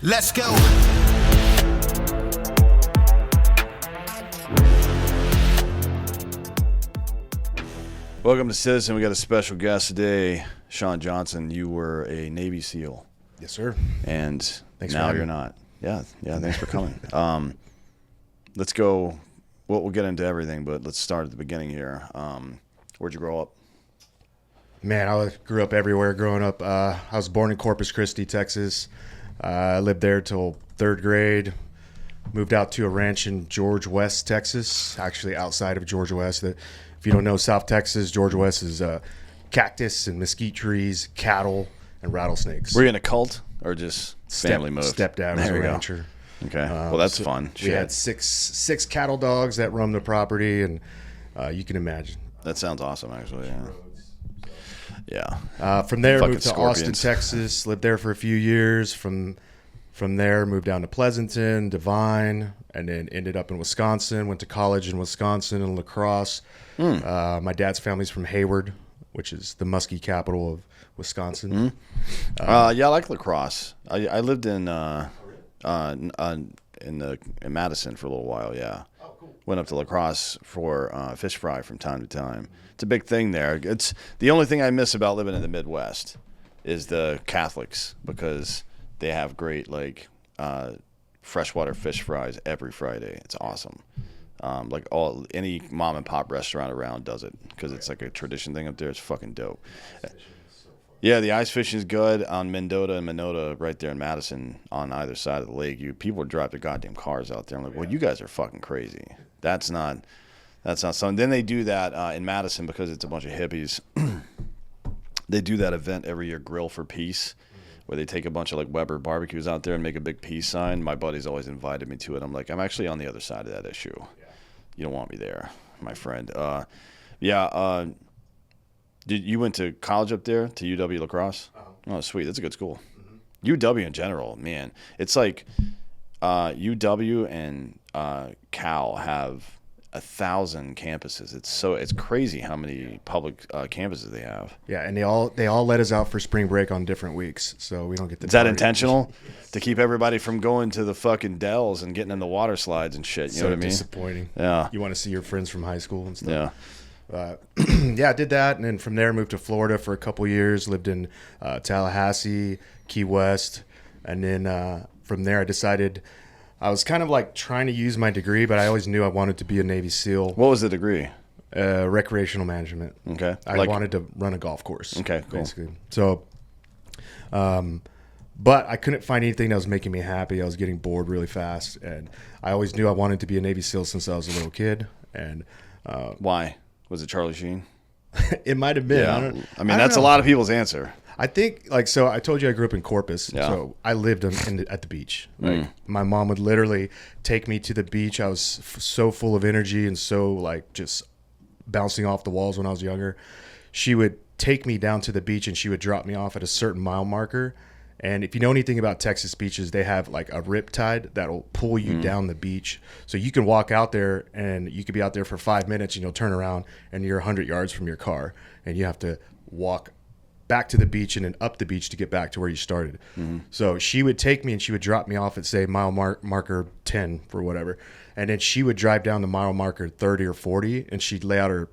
Let's go. Welcome to Citizen. We got a special guest today, Shawn Johnson. You were a Navy SEAL. Yes, sir. And Thanks now for you're not. Yeah, thanks for coming. Let's go. We'll get into everything, but let's start at the beginning here. Where'd you grow up? Man, I grew up everywhere growing up. I was born in Corpus Christi, Texas. I lived there till third grade. Moved out to a ranch in George West, Texas, actually outside of George West. If you don't know South Texas, George West is cactus and mesquite trees, cattle, and rattlesnakes. Were you in a cult or just family move? Stepdad was a rancher. Okay, well, that's fun. We had six cattle dogs that roamed the property, and you can imagine. That sounds awesome, actually, yeah. From there, Fucking moved to scorpions. Austin, Texas. Lived there for a few years. From there, moved down to Pleasanton, Devine, and then ended up in Wisconsin. Went to college in Wisconsin and La Crosse. My dad's family's from Hayward, which is the muskie capital of Wisconsin. Yeah, I like La Crosse. I lived in Madison for a little while. Yeah. Went up to La Crosse for fish fry from time to time. It's a big thing there. It's the only thing I miss about living in the Midwest is the Catholics, because they have great freshwater fish fries every Friday. It's awesome. Any mom and pop restaurant around does it because it's like a tradition thing up there. It's fucking dope. Yeah, the ice fishing is good on Mendota and Minota right there in Madison on either side of the lake. People would drive their goddamn cars out there. I'm like, well, you guys are fucking crazy. That's not something. Then they do that in Madison because it's a bunch of hippies. They do that event every year, Grill for Peace, where they take a bunch of Weber barbecues out there and make a big peace sign. My buddy's always invited me to it. I'm like, I'm actually on the other side of that issue. You don't want me there, my friend. You went to college up there, to UW La Crosse? Oh, sweet. That's a good school. UW in general, man. It's like UW and Cal have 1,000 campuses. It's crazy how many public campuses they have. Yeah, and they all let us out for spring break on different weeks, so we don't get the. Is that intentional? To keep everybody from going to the fucking Dells and getting in the water slides and shit. You know what I mean? Disappointing. Yeah. You want to see your friends from high school and stuff. Yeah. I did that, and then from there moved to Florida for a couple years. Lived in Tallahassee, Key West, and then from there I decided I was kind of trying to use my degree, but I always knew I wanted to be a Navy SEAL. What was the degree? Recreational management. Okay. I wanted to run a golf course. Okay, cool. Basically. So, but I couldn't find anything that was making me happy. I was getting bored really fast, and I always knew I wanted to be a Navy SEAL since I was a little kid. And why? Was it Charlie Sheen? It might have been. Yeah. I mean, that's a lot of people's answer. I think so I told you I grew up in Corpus. Yeah. So I lived at the beach. My mom would literally take me to the beach. I was so full of energy and so just bouncing off the walls when I was younger. She would take me down to the beach and she would drop me off at a certain mile marker. And if you know anything about Texas beaches, they have a rip tide that'll pull you down the beach. So you can walk out there and you could be out there for 5 minutes and you'll turn around and you're 100 yards from your car. And you have to walk back to the beach and then up the beach to get back to where you started. So she would take me and she would drop me off at, say, mile marker 10 or whatever. And then she would drive down to mile marker 30 or 40 and she'd lay out her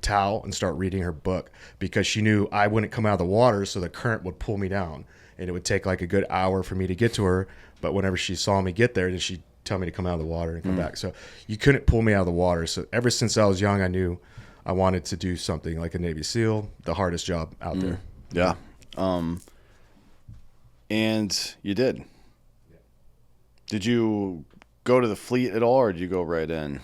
towel and start reading her book because she knew I wouldn't come out of the water, so the current would pull me down. And it would take a good hour for me to get to her. But whenever she saw me get there, then she'd tell me to come out of the water and come back. So you couldn't pull me out of the water. So ever since I was young, I knew I wanted to do something like a Navy SEAL, the hardest job out there. Yeah. And you did. Did you go to the fleet at all, or did you go right in?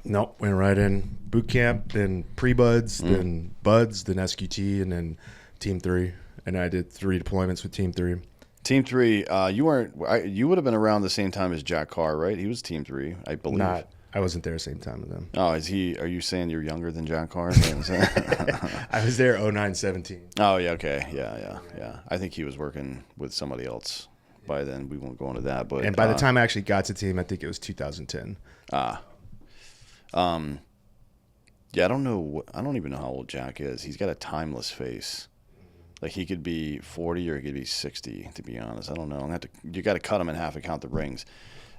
Nope, went right in. Boot camp, then pre-buds, then buds, then SQT, and then Team 3. And I did 3 deployments with Team 3. Team 3, you would have been around the same time as Jack Carr, right? He was Team 3, I believe. I wasn't there same time as them. Oh, are you saying you're younger than Jack Carr? I was there 09-17. Oh, yeah, okay. Yeah. I think he was working with somebody else by then. We won't go into that. But by the time I actually got to team, I think it was 2010. Yeah, I don't know. I don't even know how old Jack is. He's got a timeless face. Like he could be 40 or he could be 60. To be honest, I don't know. You got to cut him in half and count the rings.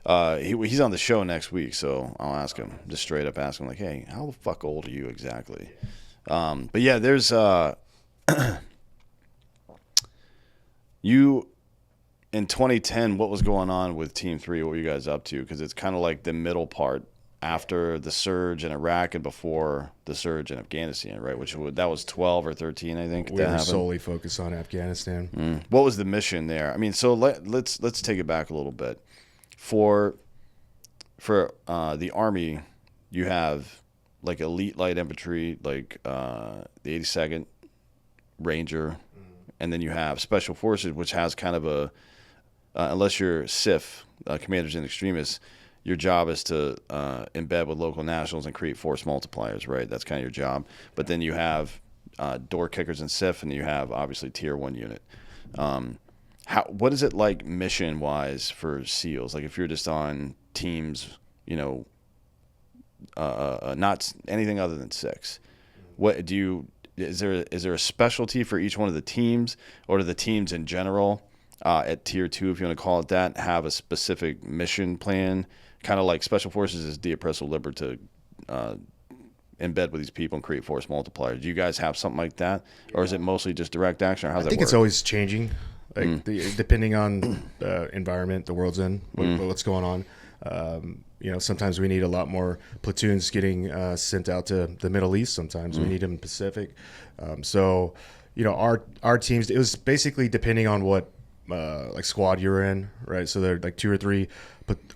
He's on the show next week, so I'll ask him, just straight up ask him, like, hey, how the fuck old are you exactly? But yeah, there's you in 2010. What was going on with Team 3? What were you guys up to? Because it's kind of like the middle part after the surge in Iraq and before the surge in Afghanistan, right? That was 12 or 13, I think. We were solely focused on Afghanistan. What was the mission there? I mean, so let's take it back a little bit. For the Army, you have like elite light infantry, like the 82nd Ranger, and then you have Special Forces, which has kind of a unless you're CIF, Commanders and Extremists, your job is to embed with local nationals and create force multipliers, right? That's kind of your job. But then you have door kickers and CIF, and you have obviously Tier 1 unit. What is it like mission-wise for SEALs? Like if you're just on teams, not anything other than 6. What do you? Is there a specialty for each one of the teams, or do the teams in general at Tier 2, if you want to call it that, have a specific mission plan? Kind of like Special Forces is de oppresso liber to embed with these people and create force multipliers. Do you guys have something like that, or is it mostly just direct action? Or how's that work? I think it's always changing, like depending on the environment the world's in, what's going on. Sometimes we need a lot more platoons getting sent out to the Middle East. Sometimes we need them in Pacific. Our teams, it was basically depending on what like squad you're in, right? So they're like 2 or 3,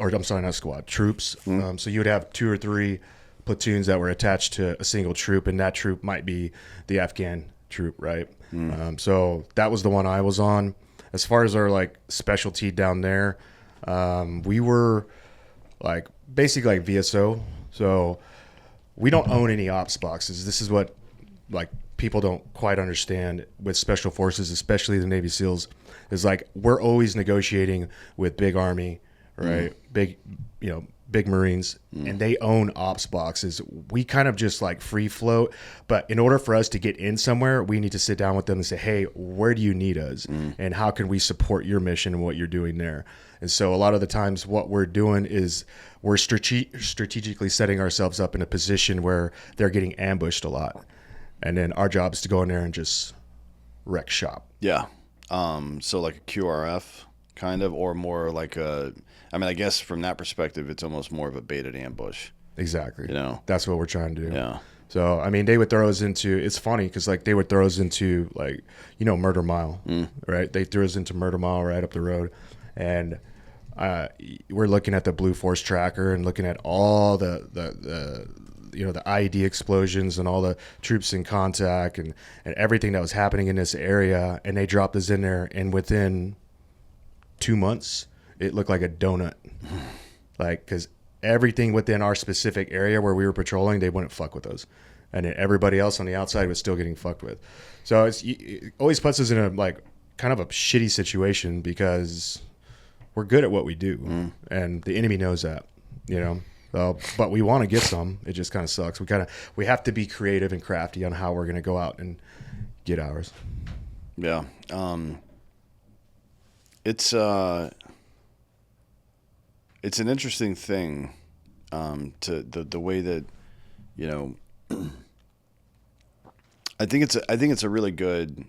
not squad, troops. So you would have 2 or 3 platoons that were attached to a single troop, and that troop might be the Afghan troop, right? So that was the one I was on. As far as our like specialty down there, we were like basically like VSO. So we don't own any ops boxes. This is what like people don't quite understand with Special Forces, especially the Navy SEALs, is like we're always negotiating with big Army, right? Big Marines, and they own ops boxes. We kind of just like free float, but in order for us to get in somewhere, we need to sit down with them and say, hey, where do you need us? And how can we support your mission and what you're doing there? And so a lot of the times what we're doing is we're strategically setting ourselves up in a position where they're getting ambushed a lot. And then our job is to go in there and just wreck shop. Yeah. So like a QRF kind of, or more like I guess from that perspective, it's almost more of a baited ambush. Exactly. That's what we're trying to do. Yeah. So, they would throw us into, it's funny because like they would throw us into like, Murder Mile, right? They threw us into Murder Mile right up the road. And we're looking at the Blue Force tracker and looking at all the IED explosions and all the troops in contact and everything that was happening in this area. And they dropped us in there, and within 2 months, it looked like a donut. Like, because everything within our specific area where we were patrolling, they wouldn't fuck with us. And then everybody else on the outside was still getting fucked with. So it always puts us in a like kind of a shitty situation because we're good at what we do. And the enemy knows that, but we want to get some. It just kind of sucks. We have to be creative and crafty on how we're going to go out and get ours. Yeah. It's an interesting thing to the way that I think it's a really good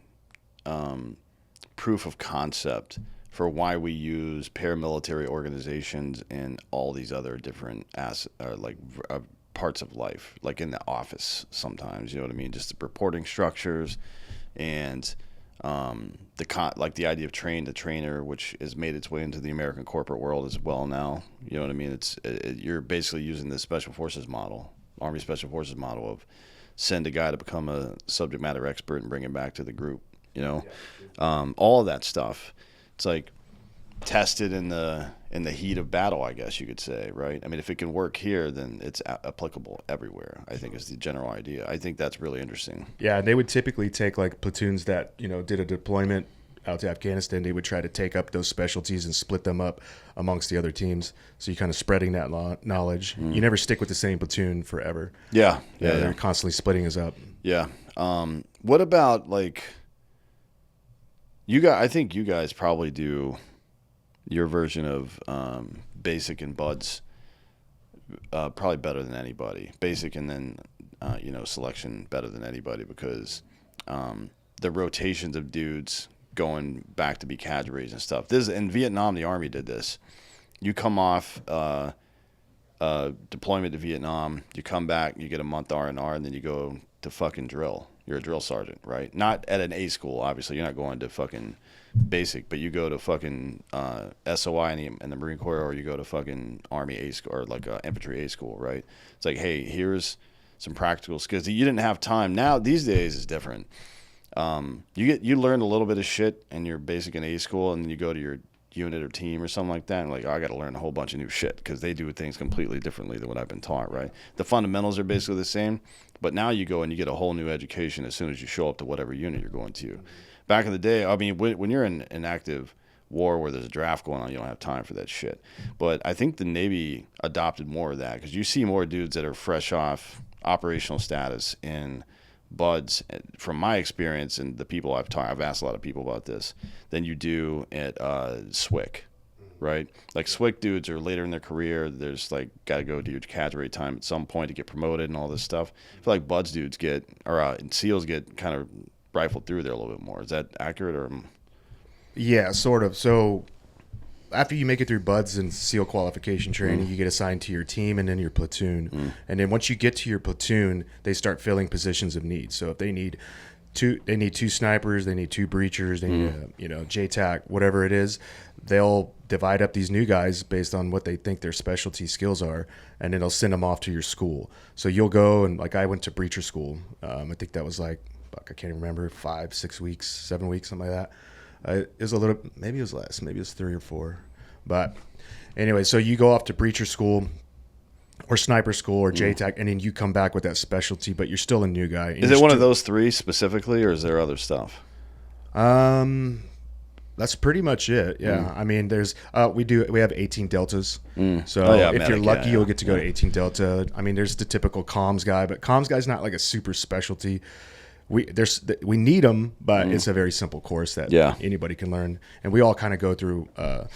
proof of concept for why we use paramilitary organizations in all these other different parts of life, like in the office sometimes, you know what I mean? Just the reporting structures and the idea of train the trainer, which has made its way into the American corporate world as well now. You know what I mean? You're basically using the Special Forces model, Army Special Forces model of send a guy to become a subject matter expert and bring him back to the group, all of that stuff. It's like tested in the heat of battle, I guess you could say, right? I mean, if it can work here, then it's applicable everywhere, I think is the general idea. I think that's really interesting. Yeah, they would typically take like platoons that, did a deployment out to Afghanistan. They would try to take up those specialties and split them up amongst the other teams. So you're kind of spreading that knowledge. You never stick with the same platoon forever. Yeah. They're constantly splitting us up. Yeah. What about like I think you guys probably do your version of basic and buds probably better than anybody. Basic and then selection better than anybody because the rotations of dudes going back to be cadres and stuff. This in Vietnam, the Army did this. You come off deployment to Vietnam, you come back, you get a month R&R, and then you go to fucking drill. You're a drill sergeant, right? Not at an A school, obviously. You're not going to fucking basic, but you go to fucking SOI in the Marine Corps, or you go to fucking Army A school, or like infantry A school, right? It's like, hey, here's some practical skills. You didn't have time. Now, these days, is different. You learn a little bit of shit in your basic and A school, and then you go to your unit or team or something like that, and like, I got to learn a whole bunch of new shit because they do things completely differently than what I've been taught, right? The fundamentals are basically the same, but now you go and you get a whole new education as soon as you show up to whatever unit you're going to. Back in the day, I mean, when you're in an active war where there's a draft going on, you don't have time for that shit. But I think the Navy adopted more of that because you see more dudes that are fresh off operational status in buds, from my experience and the people I've asked a lot of people about this, than you do at SWIC, right? Like SWIC dudes are later in their career. There's like got to go do your cadre time at some point to get promoted and all this stuff. I feel like buds dudes and SEALs get kind of rifled through there a little bit more. Is that accurate or? Yeah, sort of. So after you make it through buds and SEAL qualification training, you get assigned to your team and then your platoon. And then once you get to your platoon, they start filling positions of need. So if they need two snipers, they need 2 breachers, they need JTAC, whatever it is, they'll divide up these new guys based on what they think their specialty skills are, and then they'll send them off to your school. So you'll go and, like, I went to breacher school. I think that was like, I can't even remember, 5, 6 weeks, 7 weeks, something like that. It was a little, maybe it was less, maybe it was 3 or 4. But anyway, so you go off to breacher school or sniper school or JTAC, and then you come back with that specialty, but you're still a new guy. Is it one of those 3 specifically, or is there other stuff? That's pretty much it. Yeah. I mean, there's we have 18 deltas. So if you're lucky, you'll get to go to 18 delta. I mean, there's the typical comms guy, but comms guy's not like a super specialty. We need them, but it's a very simple course that anybody can learn, and we all kind of go through a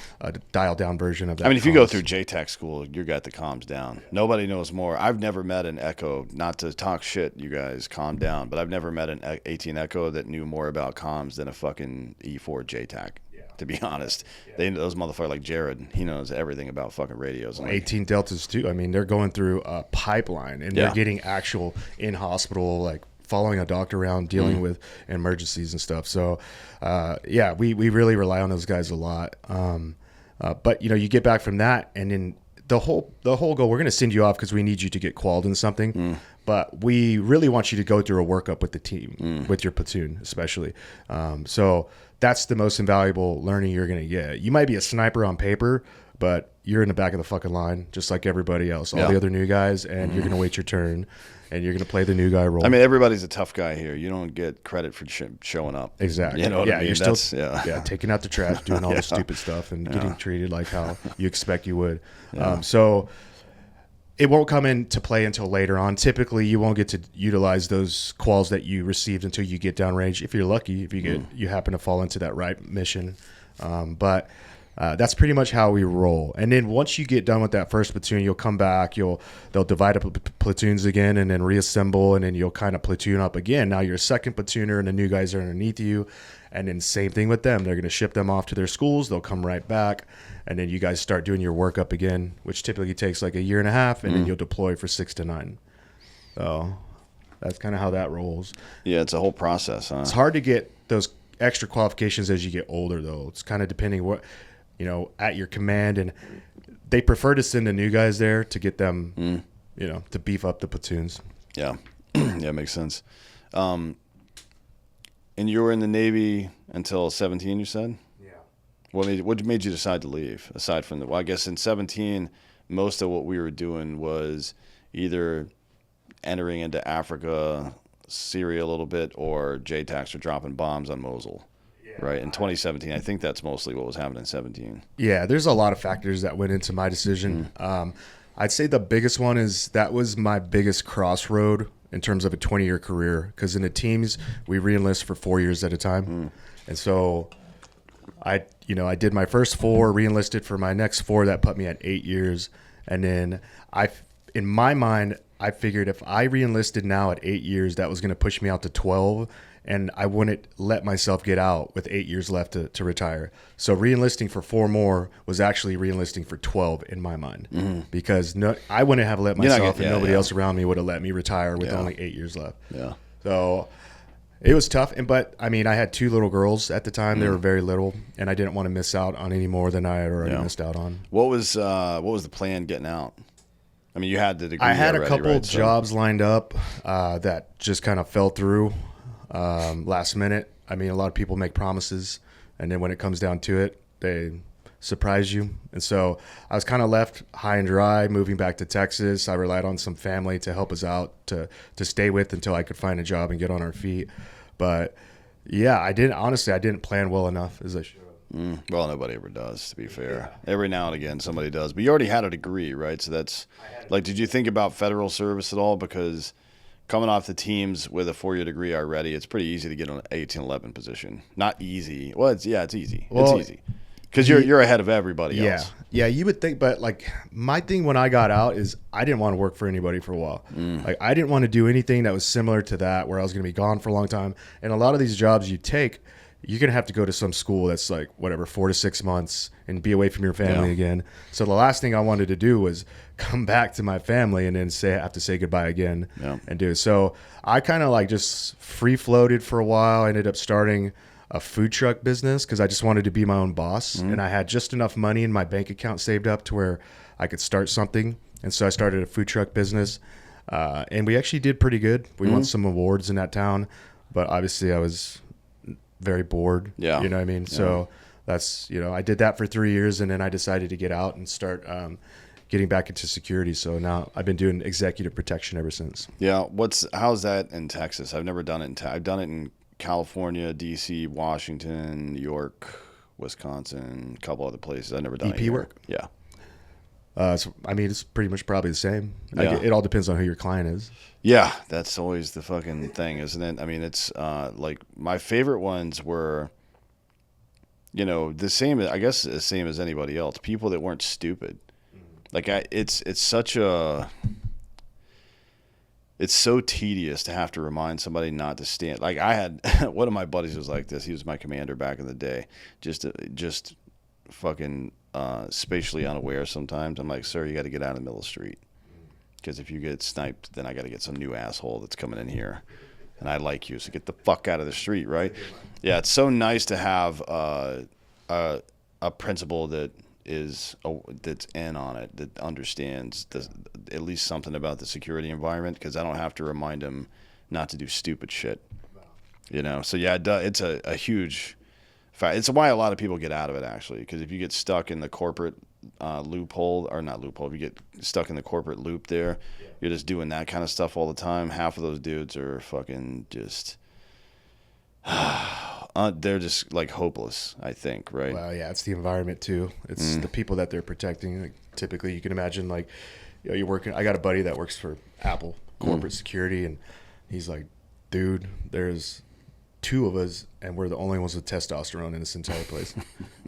dialed down version of that. I mean, if you go through JTAC school, you got the comms down. Nobody knows more. I've never met an Echo, not to talk shit, you guys, calm down, but I've never met an 18 Echo that knew more about comms than a fucking E4 JTAC. To be honest, those motherfuckers like Jared, he knows everything about fucking radios. And 18 deltas too. I mean, they're going through a pipeline, and they're getting actual in hospital, like, following a doctor around, dealing with emergencies and stuff. So, we really rely on those guys a lot. But you get back from that, and then the whole goal, we're going to send you off because we need you to get qualified in something. But we really want you to go through a workup with the team, with your platoon especially. So that's the most invaluable learning you're going to get. You might be a sniper on paper, but you're in the back of the fucking line, just like everybody else, all the other new guys, and you're going to wait your turn. And you're going to play the new guy role. I mean, everybody's a tough guy here. You don't get credit for showing up. Exactly. You know what I mean? You're still taking out the trash, doing all the stupid stuff, and getting treated like how you expect you would. So it won't come into play until later on. Typically, you won't get to utilize those quals that you received until you get downrange. If you're lucky, if you happen to fall into that right mission. But that's pretty much how we roll. And then once you get done with that first platoon, you'll come back. They'll divide up platoons again, and then reassemble, and then you'll kind of platoon up again. Now you're a second platooner, and the new guys are underneath you. And then same thing with them. They're going to ship them off to their schools. They'll come right back, and then you guys start doing your workup again, which typically takes like a year and a half, and then you'll deploy for 6 to 9. So that's kind of how that rolls. Yeah, it's a whole process, huh? It's hard to get those extra qualifications as you get older, though. It's kind of depending what at your command, and they prefer to send the new guys there to get them, to beef up the platoons. Yeah, yeah, makes sense. And you were in the Navy until 17, you said? Yeah. What made you decide to leave? Aside from I guess in 17, most of what we were doing was either entering into Africa, Syria a little bit, or JTACs or dropping bombs on Mosul. Right, in 2017, I think that's mostly what was happening in 17. Yeah, there's a lot of factors that went into my decision. I'd say the biggest one is that was my biggest crossroad in terms of a 20-year career, because in the teams, we re-enlist for 4 years at a time. And so I did my first 4, re-enlisted for my next 4. That put me at 8 years. And then in my mind, I figured if I re-enlisted now at 8 years, that was going to push me out to 12. And I wouldn't let myself get out with 8 years left to retire. So re-enlisting for 4 more was actually re-enlisting for 12 in my mind, because I wouldn't have let myself, and nobody else around me would have let me retire with only 8 years left. Yeah. So it was tough. But I mean, I had 2 little girls at the time. They were very little, and I didn't want to miss out on any more than I had already missed out on. What was the plan getting out? I mean, you had the degree. I had already, a couple right? jobs lined up that just kind of fell through last minute. I mean, a lot of people make promises, and then when it comes down to it, they surprise you. And so I was kind of left high and dry, moving back to Texas. I relied on some family to help us out to stay with until I could find a job and get on our feet. But yeah, I didn't plan well enough as I should. Well, nobody ever does, to be fair. Yeah. Every now and again, somebody does. But you already had a degree, right? So that's like, did you think about federal service at all? Because coming off the teams with a 4-year degree already, it's pretty easy to get an 1811 position. Not easy. Well, it's easy. Well, it's easy. Because you're ahead of everybody else. Yeah, you would think, but like my thing when I got out is I didn't want to work for anybody for a while. Like I didn't want to do anything that was similar to that, where I was going to be gone for a long time. And a lot of these jobs you take, you're going to have to go to some school that's like 4 to 6 months and be away from your family again. So the last thing I wanted to do was come back to my family and then have to say goodbye again and do it. So I kind of like just free floated for a while. I ended up starting a food truck business because I just wanted to be my own boss. And I had just enough money in my bank account saved up to where I could start something. And so I started a food truck business. And we actually did pretty good. We won some awards in that town, but obviously I was very bored. You know what I mean? So that's, I did that for 3 years, and then I decided to get out and start getting back into security. So now I've been doing executive protection ever since. Yeah. How's that in Texas? I've never done it I've done it in California, DC, Washington, New York, Wisconsin, a couple other places. I've never done EP work. Yeah. So I mean, it's pretty much probably the same. It all depends on who your client is. Yeah, that's always the fucking thing, isn't it? I mean, it's like my favorite ones were, the same. I guess the same as anybody else. People that weren't stupid. Like it's so tedious to have to remind somebody not to stand. Like I had one of my buddies was like this. He was my commander back in the day. Just fucking spatially unaware sometimes. I'm like, sir, you got to get out in the middle of the street. Because if you get sniped, then I got to get some new asshole that's coming in here. And I like you, so get the fuck out of the street, right? Yeah, it's so nice to have a principal that's in on it, that understands at least something about the security environment, because I don't have to remind him not to do stupid shit. So yeah, it's a huge fact. It's why a lot of people get out of it, actually, because if you get stuck in the corporate loophole, or not loophole, if you get stuck in the corporate loop there, you're just doing that kind of stuff all the time. Half of those dudes are fucking just they're just like hopeless, I think, right? Well, yeah, it's the environment too. It's the people that they're protecting. Like, typically, you can imagine, like, you're working. I got a buddy that works for Apple corporate security, and he's like, dude, there's 2 of us, and we're the only ones with testosterone in this entire place.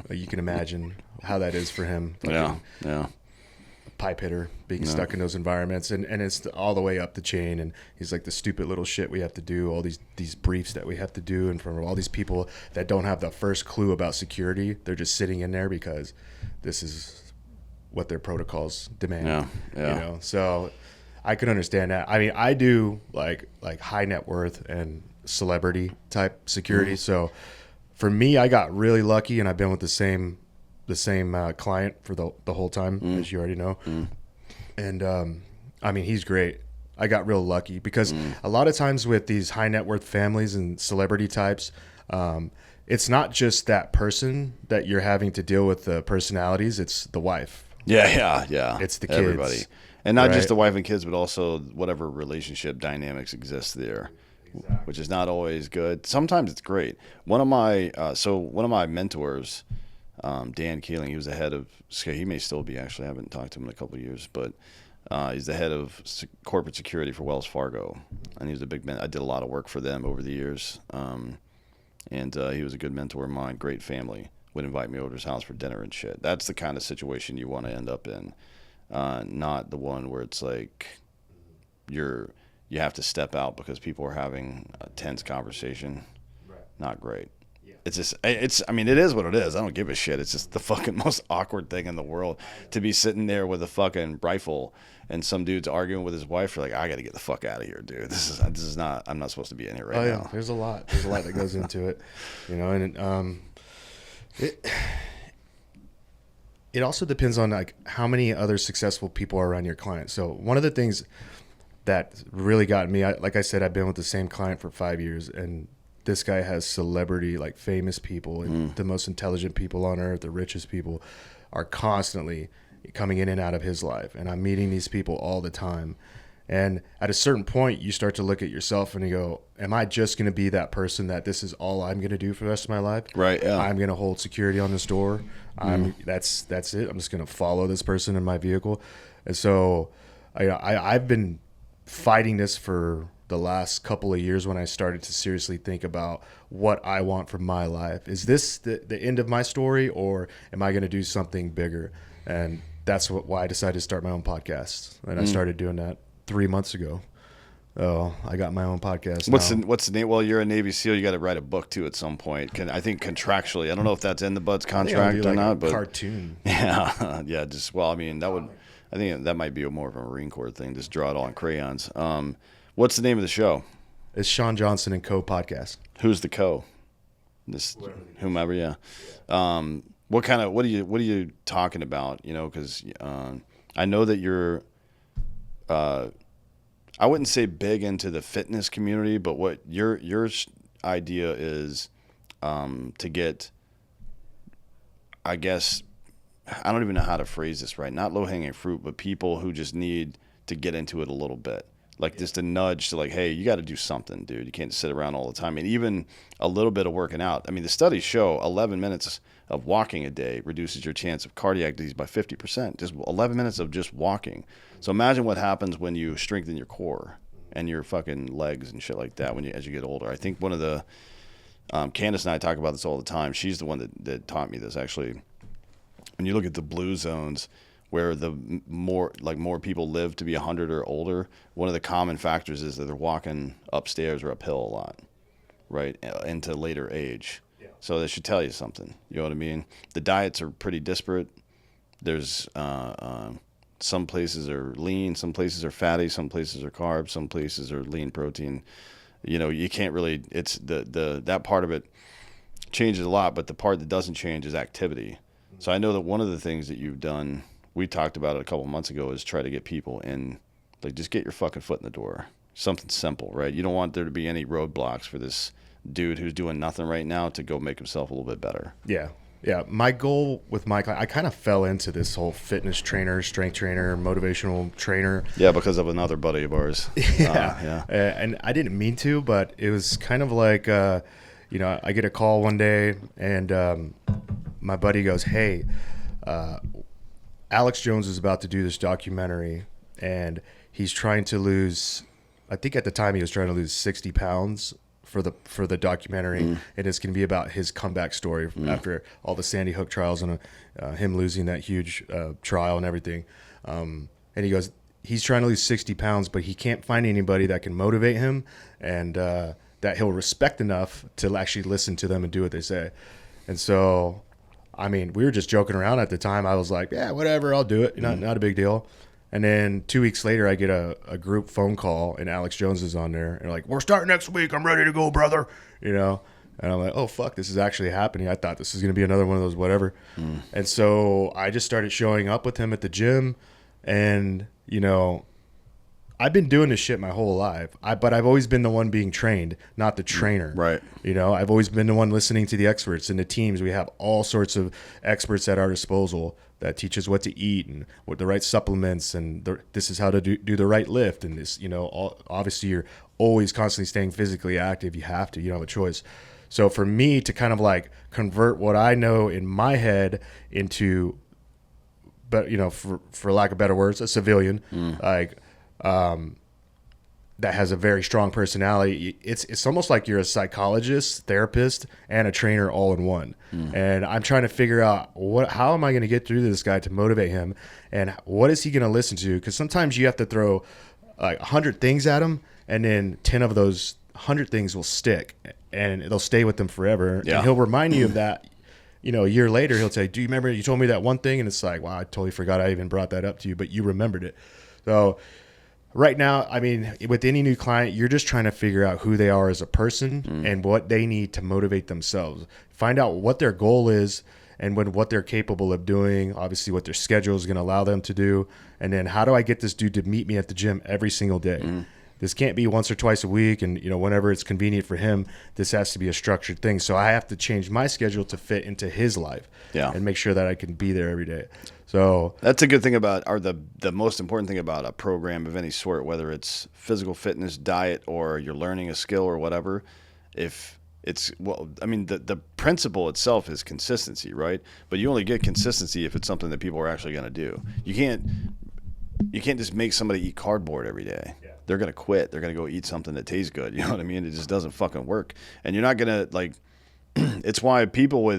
You can imagine how that is for him. Yeah. Pipe hitter being stuck in those environments, and it's all the way up the chain. And he's like, the stupid little shit we have to do, all these briefs that we have to do, and from all these people that don't have the first clue about security, they're just sitting in there because this is what their protocols demand. So I can understand that. I mean, I do like high net worth and celebrity type security. So for me, I got really lucky, and I've been with the same client for the whole time, as you already know. And I mean, he's great. I got real lucky because a lot of times with these high net worth families and celebrity types, it's not just that person that you're having to deal with the personalities. It's the wife. Yeah. It's the kids. Everybody. And not just the wife and kids, but also whatever relationship dynamics exist there. Exactly. Which is not always good. Sometimes it's great. One of my mentors, Dan Keeling, he was the head of, he may still be, actually, I haven't talked to him in a couple of years, but he's the head of corporate security for Wells Fargo, and he was a big man. I did a lot of work for them over the years, and he was a good mentor of mine, great family, would invite me over to his house for dinner and shit. That's the kind of situation you want to end up in, not the one where it's like you have to step out because people are having a tense conversation. Right. Not great. Yeah. I mean, it is what it is. I don't give a shit. It's just the fucking most awkward thing in the world to be sitting there with a fucking rifle and some dude's arguing with his wife. You're like, I got to get the fuck out of here, dude. This is not, I'm not supposed to be in here right now. There's a lot that goes into it, and it also depends on like how many other successful people are around your client. So one of the things that really got me, like I said, I've been with the same client for 5 years, and this guy has celebrity, like famous people, and the most intelligent people on earth, the richest people, are constantly coming in and out of his life. And I'm meeting these people all the time. And at a certain point, you start to look at yourself and you go, am I just going to be that person that this is all I'm going to do for the rest of my life? Right. Yeah. I'm going to hold security on this door. That's it. I'm just going to follow this person in my vehicle. And so I've been fighting this for the last couple of years when I started to seriously think about what I want from my life. Is this the end of my story, or am I going to do something bigger? And that's why I decided to start my own podcast. And I started doing that 3 months ago. Oh, I got my own podcast. What's the name? Well, you're a Navy SEAL. You got to write a book too at some point. I think contractually, I don't know if that's in the Bud's contract or not. But cartoon. Yeah, yeah. I mean, I think that might be more of a Marine Corps thing. Just draw it all in crayons. What's the name of the show? It's Shawn Johnson and Co. podcast. Who's the co? Whomever. Yeah. What are you talking about? Because I know that you're. I wouldn't say big into the fitness community, but what your idea is to get, I guess, I don't even know how to phrase this right. Not low-hanging fruit, but people who just need to get into it a little bit. Like just a nudge to like, hey, you got to do something, dude. You can't just sit around all the time. And even a little bit of working out. I mean, the studies show 11 minutes of walking a day reduces your chance of cardiac disease by 50%. Just 11 minutes of just walking. So imagine what happens when you strengthen your core and your fucking legs and shit like that as you get older. I think one of the Candace and I talk about this all the time. She's the one that taught me this actually. When you look at the blue zones, where the more people live to be 100 or older, one of the common factors is that they're walking upstairs or uphill a lot, right, into later age. Yeah. So that should tell you something. You know what I mean? The diets are pretty disparate. There's some places are lean, some places are fatty, some places are carbs, some places are lean protein. You can't really. It's that part of it changes a lot, but the part that doesn't change is activity. So I know that one of the things that you've done, we talked about it a couple of months ago, is try to get people in, like, just get your fucking foot in the door. Something simple, right? You don't want there to be any roadblocks for this dude who's doing nothing right now to go make himself a little bit better. Yeah. Yeah. My goal with my client, I kind of fell into this whole fitness trainer, strength trainer, motivational trainer. Yeah, because of another buddy of ours. Yeah. And I didn't mean to, but it was kind of like, I get a call one day and my buddy goes, hey, Alex Jones is about to do this documentary, and he's trying to lose, I think at the time he was trying to lose 60 pounds for the documentary, and it's going to be about his comeback story after all the Sandy Hook trials and him losing that huge trial and everything. And he goes, he's trying to lose 60 pounds, but he can't find anybody that can motivate him and that he'll respect enough to actually listen to them and do what they say. And so, I mean, we were just joking around at the time. I was like, yeah, whatever, I'll do it. Not a big deal. And then 2 weeks later, I get a group phone call, and Alex Jones is on there. And like, we're starting next week. I'm ready to go, brother. And I'm like, oh, fuck, this is actually happening. I thought this was going to be another one of those whatever. And so I just started showing up with him at the gym. And, I've been doing this shit my whole life, but I've always been the one being trained, not the trainer. Right. I've always been the one listening to the experts and the teams. We have all sorts of experts at our disposal that teach us what to eat and what the right supplements and this is how to do the right lift. And this, obviously you're always constantly staying physically active. You have to, you don't have a choice. So for me to kind of like convert what I know in my head into, but for lack of better words, a civilian, that has a very strong personality. It's almost like you're a psychologist, therapist, and a trainer all in one. And I'm trying to figure out how am I going to get through to this guy to motivate him, and what is he going to listen to? Because sometimes you have to throw like 100 things at him, and then 10 of those 100 things will stick, and they'll stay with them forever. Yeah. And he'll remind you of that. You know, a year later, he'll say, "Do you remember you told me that one thing?" And it's like, "Wow, I totally forgot I even brought that up to you, but you remembered it." So right now, I mean, with any new client, you're just trying to figure out who they are as a person and what they need to motivate themselves. Find out what their goal is and what they're capable of doing, obviously what their schedule is going to allow them to do. And then how do I get this dude to meet me at the gym every single day? This can't be once or twice a week, and whenever it's convenient for him. This has to be a structured thing. So I have to change my schedule to fit into his life, and make sure that I can be there every day. So that's a good thing about, or the most important thing about a program of any sort, whether it's physical fitness, diet, or you're learning a skill or whatever. If it's, well, I mean, the principle itself is consistency, right? But you only get consistency if it's something that people are actually going to do. You can't just make somebody eat cardboard every day. Yeah. They're going to quit. They're going to go eat something that tastes good. You know what I mean? It just doesn't fucking work. And you're not going to, like, it's why people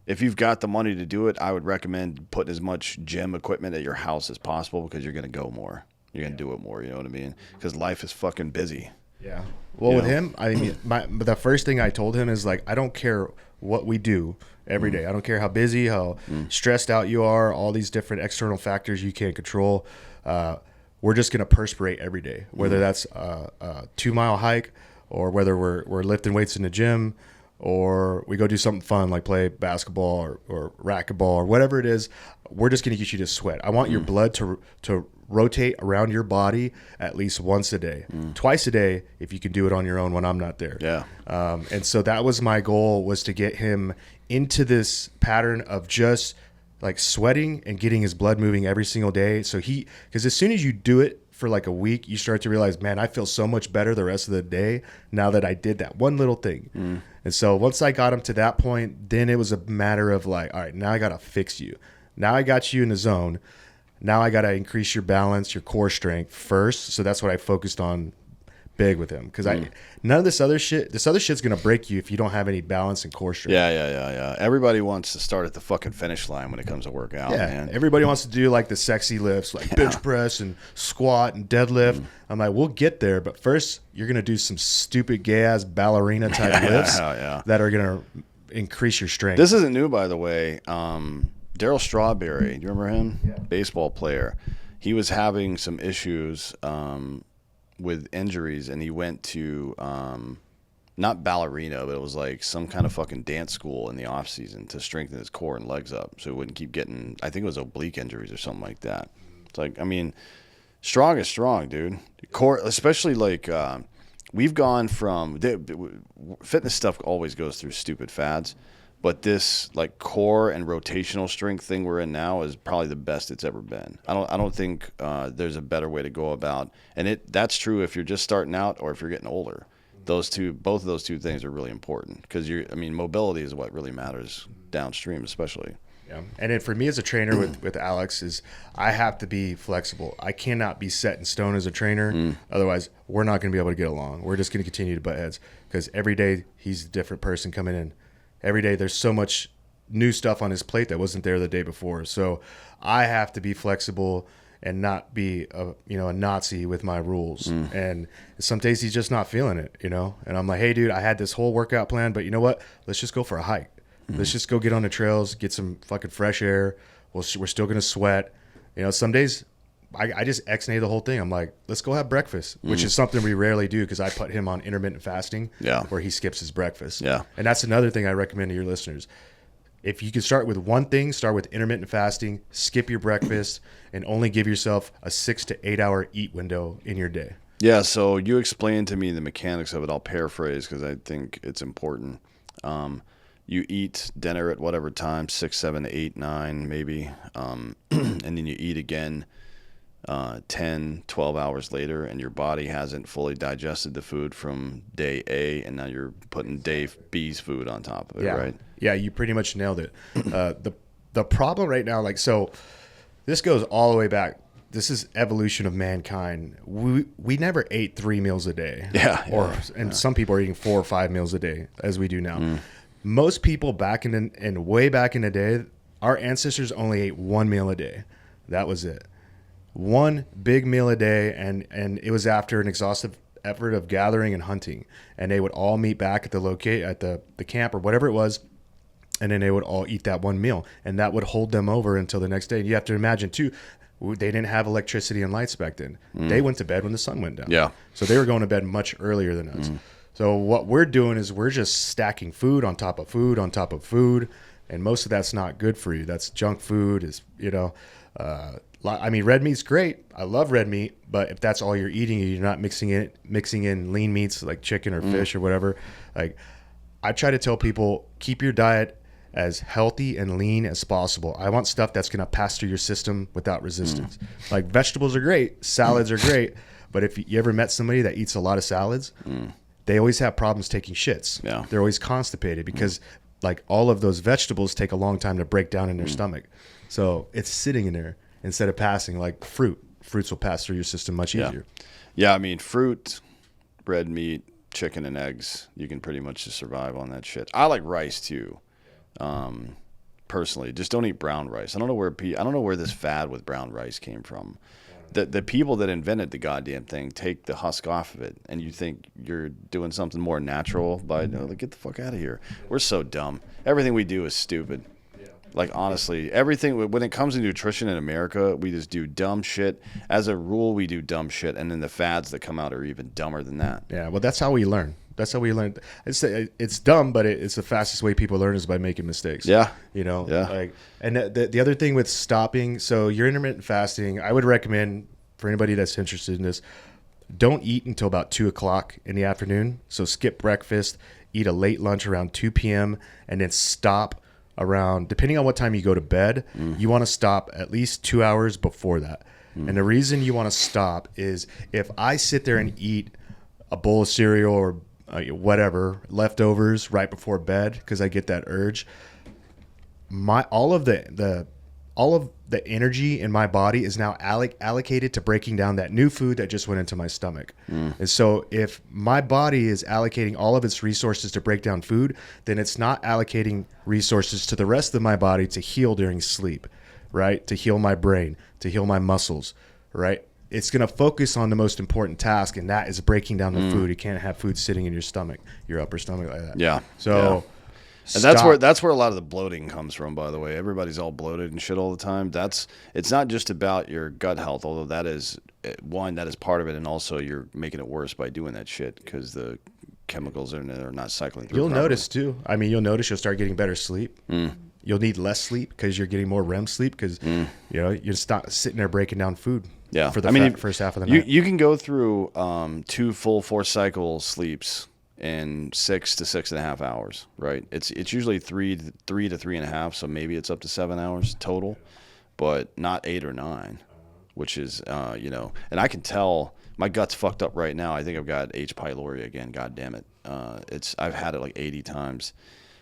if you've got the money to do it, I would recommend putting as much gym equipment at your house as possible, because you're going to go more. You're going to do it more. You know what I mean? Because life is fucking busy. Yeah. Well, with him, I mean, the first thing I told him is, like, I don't care what we do every day. I don't care how busy, how stressed out you are, all these different external factors you can't control. We're just going to perspirate every day, whether that's a 2-mile hike, or whether we're lifting weights in the gym, or we go do something fun like play basketball or racquetball or whatever it is. We're just going to get you to sweat. I want your blood to rotate around your body at least once a day, twice a day if you can do it on your own when I'm not there. Yeah. And so that was my goal, was to get him into this pattern of just like sweating and getting his blood moving every single day. So because as soon as you do it for like a week, you start to realize, man, I feel so much better the rest of the day now that I did that one little thing. And so once I got him to that point, then it was a matter of like, all right, now I got to fix you. Now I got you in the zone. Now I got to increase your balance, your core strength first. So that's what I focused on big with him, because none of this other shit's gonna break you if you don't have any balance and core strength. Yeah. Everybody wants to start at the fucking finish line when it comes to workout. Yeah, man. Everybody wants to do like the sexy lifts, like bench press and squat and deadlift. I'm like, we'll get there, but first you're gonna do some stupid gay ass ballerina type lifts that are gonna increase your strength. This isn't new, by the way. Darryl Strawberry, do you remember him? Yeah. Baseball player. He was having some issues with injuries, and he went to not ballerina, but it was like some kind of fucking dance school in the off season to strengthen his core and legs up, so he wouldn't keep getting, I think it was oblique injuries or something like that. It's like, I mean, strong is strong, dude. Core, especially like we've gone from fitness stuff always goes through stupid fads. But this like core and rotational strength thing we're in now is probably the best it's ever been. I don't think there's a better way to go about, and that's true if you're just starting out or if you're getting older. Both of those two things are really important, because mobility is what really matters downstream, especially. Yeah. And then for me as a trainer with Alex, is I have to be flexible. I cannot be set in stone as a trainer. Otherwise, we're not going to be able to get along. We're just going to continue to butt heads, because every day he's a different person coming in. Every day there's so much new stuff on his plate that wasn't there the day before. So I have to be flexible and not be a Nazi with my rules. And some days he's just not feeling it, And I'm like, hey, dude, I had this whole workout plan, but you know what? Let's just go for a hike. Let's just go get on the trails, get some fucking fresh air. We're still going to sweat. Some days I just ex-nay the whole thing. I'm like, let's go have breakfast, which is something we rarely do, because I put him on intermittent fasting, where he skips his breakfast. Yeah. And that's another thing I recommend to your listeners. If you can start with one thing, start with intermittent fasting, skip your breakfast, and only give yourself a 6 to 8 hour eat window in your day. Yeah, so you explained to me the mechanics of it. I'll paraphrase because I think it's important. You eat dinner at whatever time, 6, 7, 8, 9 maybe, and then you eat again 10, 12 hours later, and your body hasn't fully digested the food from day A, and now you're putting day B's food on top of it, right? Yeah, you pretty much nailed it. The problem right now, so this goes all the way back this is evolution of mankind. We never ate 3 meals a day. And some people are eating 4 or 5 meals a day as we do now. Most people back in way back in the day, our ancestors only ate 1 meal a day. That was it. One big meal a day, and it was after an exhaustive effort of gathering and hunting. And they would all meet back at the camp or whatever it was, and then they would all eat that one meal, and that would hold them over until the next day. And you have to imagine too, they didn't have electricity and lights back then. They went to bed when the sun went down. Yeah. So they were going to bed much earlier than us. So what we're doing is we're just stacking food on top of food on top of food, and most of that's not good for you. That's junk food. Is I mean, red meat's great. I love red meat, but if that's all you're eating, you're not mixing in lean meats like chicken or fish or whatever. Like, I try to tell people, keep your diet as healthy and lean as possible. I want stuff that's going to pass through your system without resistance. Like, vegetables are great, salads are great, but if you ever met somebody that eats a lot of salads, they always have problems taking shits. Yeah. They're always constipated because like all of those vegetables take a long time to break down in their stomach. So it's sitting in there instead of passing like fruit. Fruits will pass through your system much easier. Yeah, I mean, fruit, red meat, chicken, and eggs, you can pretty much just survive on that shit. I like rice too. Personally, just don't eat brown rice. I don't know where this fad with brown rice came from. The people that invented the goddamn thing take the husk off of it, and you think you're doing something more natural by get the fuck out of here. We're so dumb. Everything we do is stupid. Like, honestly, everything when it comes to nutrition in America, we just do dumb shit. As a rule, we do dumb shit, and then the fads that come out are even dumber than that. Yeah, well, that's how we learn. That's how we learn. It's dumb, but it's the fastest way people learn is by making mistakes. Yeah. Like, and the other thing with stopping, so your intermittent fasting, I would recommend for anybody that's interested in this, don't eat until about 2 o'clock in the afternoon. So skip breakfast, eat a late lunch around 2 p.m., and then stop around, depending on what time you go to bed, you want to stop at least 2 hours before that. And the reason you want to stop is if I sit there and eat a bowl of cereal or whatever, leftovers right before bed, because I get that urge, all of the energy in my body is now allocated to breaking down that new food that just went into my stomach. And so if my body is allocating all of its resources to break down food, then it's not allocating resources to the rest of my body to heal during sleep, right? To heal my brain, to heal my muscles, right? It's going to focus on the most important task, and that is breaking down the food. You can't have food sitting in your stomach, your upper stomach like that. Yeah. So... Yeah. And that's where a lot of the bloating comes from, by the way. Everybody's all bloated and shit all the time. It's not just about your gut health, although that is part of it, and also you're making it worse by doing that shit because the chemicals are not cycling through. You'll properly. notice too. I mean, you'll start getting better sleep. You'll need less sleep because you're getting more REM sleep because you're stop sitting there breaking down food. Yeah, for the first half of the night. You can go through 2 full 4-cycle sleeps in 6 to 6.5 hours, right? It's usually 3 to 3.5, so maybe it's up to 7 hours total, but not 8 or 9, which is and I can tell my gut's fucked up right now. I think I've got H. pylori again. God damn it! I've had it like 80 times.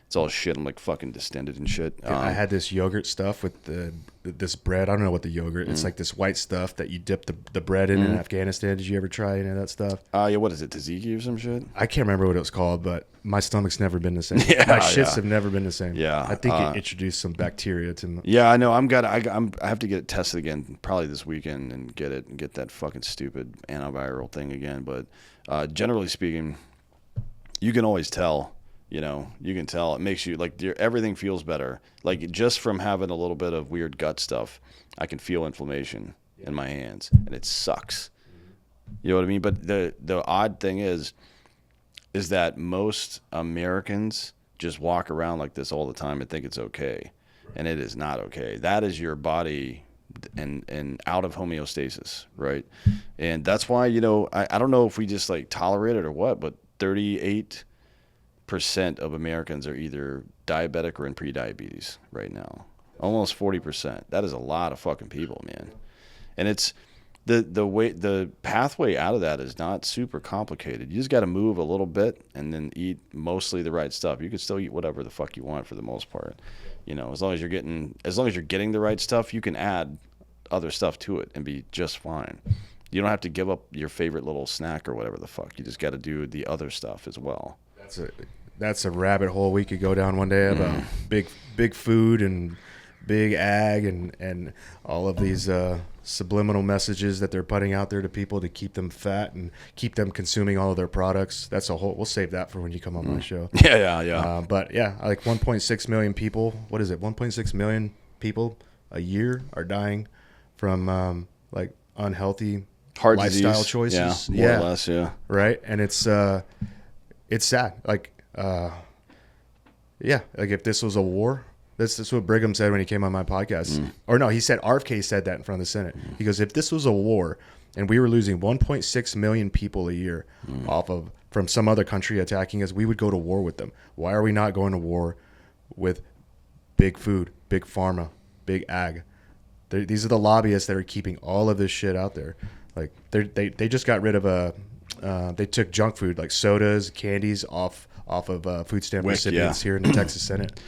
It's all shit. I'm like fucking distended and shit. I had this yogurt stuff with this bread. I don't know what the yogurt. It's like this white stuff that you dip the bread in Afghanistan. Did you ever try any of that stuff? Yeah. What is it? Tzatziki or some shit? I can't remember what it was called, but my stomach's never been the same. My shits have never been the same. Yeah. I think it introduced some bacteria to me. Yeah, I know. I have to get it tested again probably this weekend and get that fucking stupid antiviral thing again. But generally speaking, you can always tell. You can tell it makes you like everything feels better. Like just from having a little bit of weird gut stuff, I can feel inflammation in my hands, and it sucks. You know what I mean? But the odd thing is that most Americans just walk around like this all the time and think it's okay, and it is not okay. That is your body and out of homeostasis, right? And that's why I don't know if we just like tolerate it or what, but 38% of Americans are either diabetic or in pre-diabetes right now. Almost 40%. That is a lot of fucking people, man. And it's the pathway out of that is not super complicated. You just got to move a little bit and then eat mostly the right stuff. You can still eat whatever the fuck you want for the most part. As long as you're getting the right stuff, you can add other stuff to it and be just fine. You don't have to give up your favorite little snack or whatever the fuck. You just got to do the other stuff as well. That's a rabbit hole we could go down one day about big food and big ag and all of these subliminal messages that they're putting out there to people to keep them fat and keep them consuming all of their products. That's a whole. We'll save that for when you come on my show. Yeah. But yeah, like 1.6 million people. What is it? 1.6 million people a year are dying from like unhealthy heart lifestyle disease choices. More or less. Right. And it's sad. Like like if this was a war. This is what Brigham said when he came on my podcast. Or no, he said RFK said that in front of the Senate. He goes, if this was a war and we were losing 1.6 million people a year from some other country attacking us, we would go to war with them. Why are we not going to war with big food, big pharma, big ag? These are the lobbyists that are keeping all of this shit out there. Like they just got rid of they took junk food like sodas, candies off of food stamp recipients here in the Texas Senate.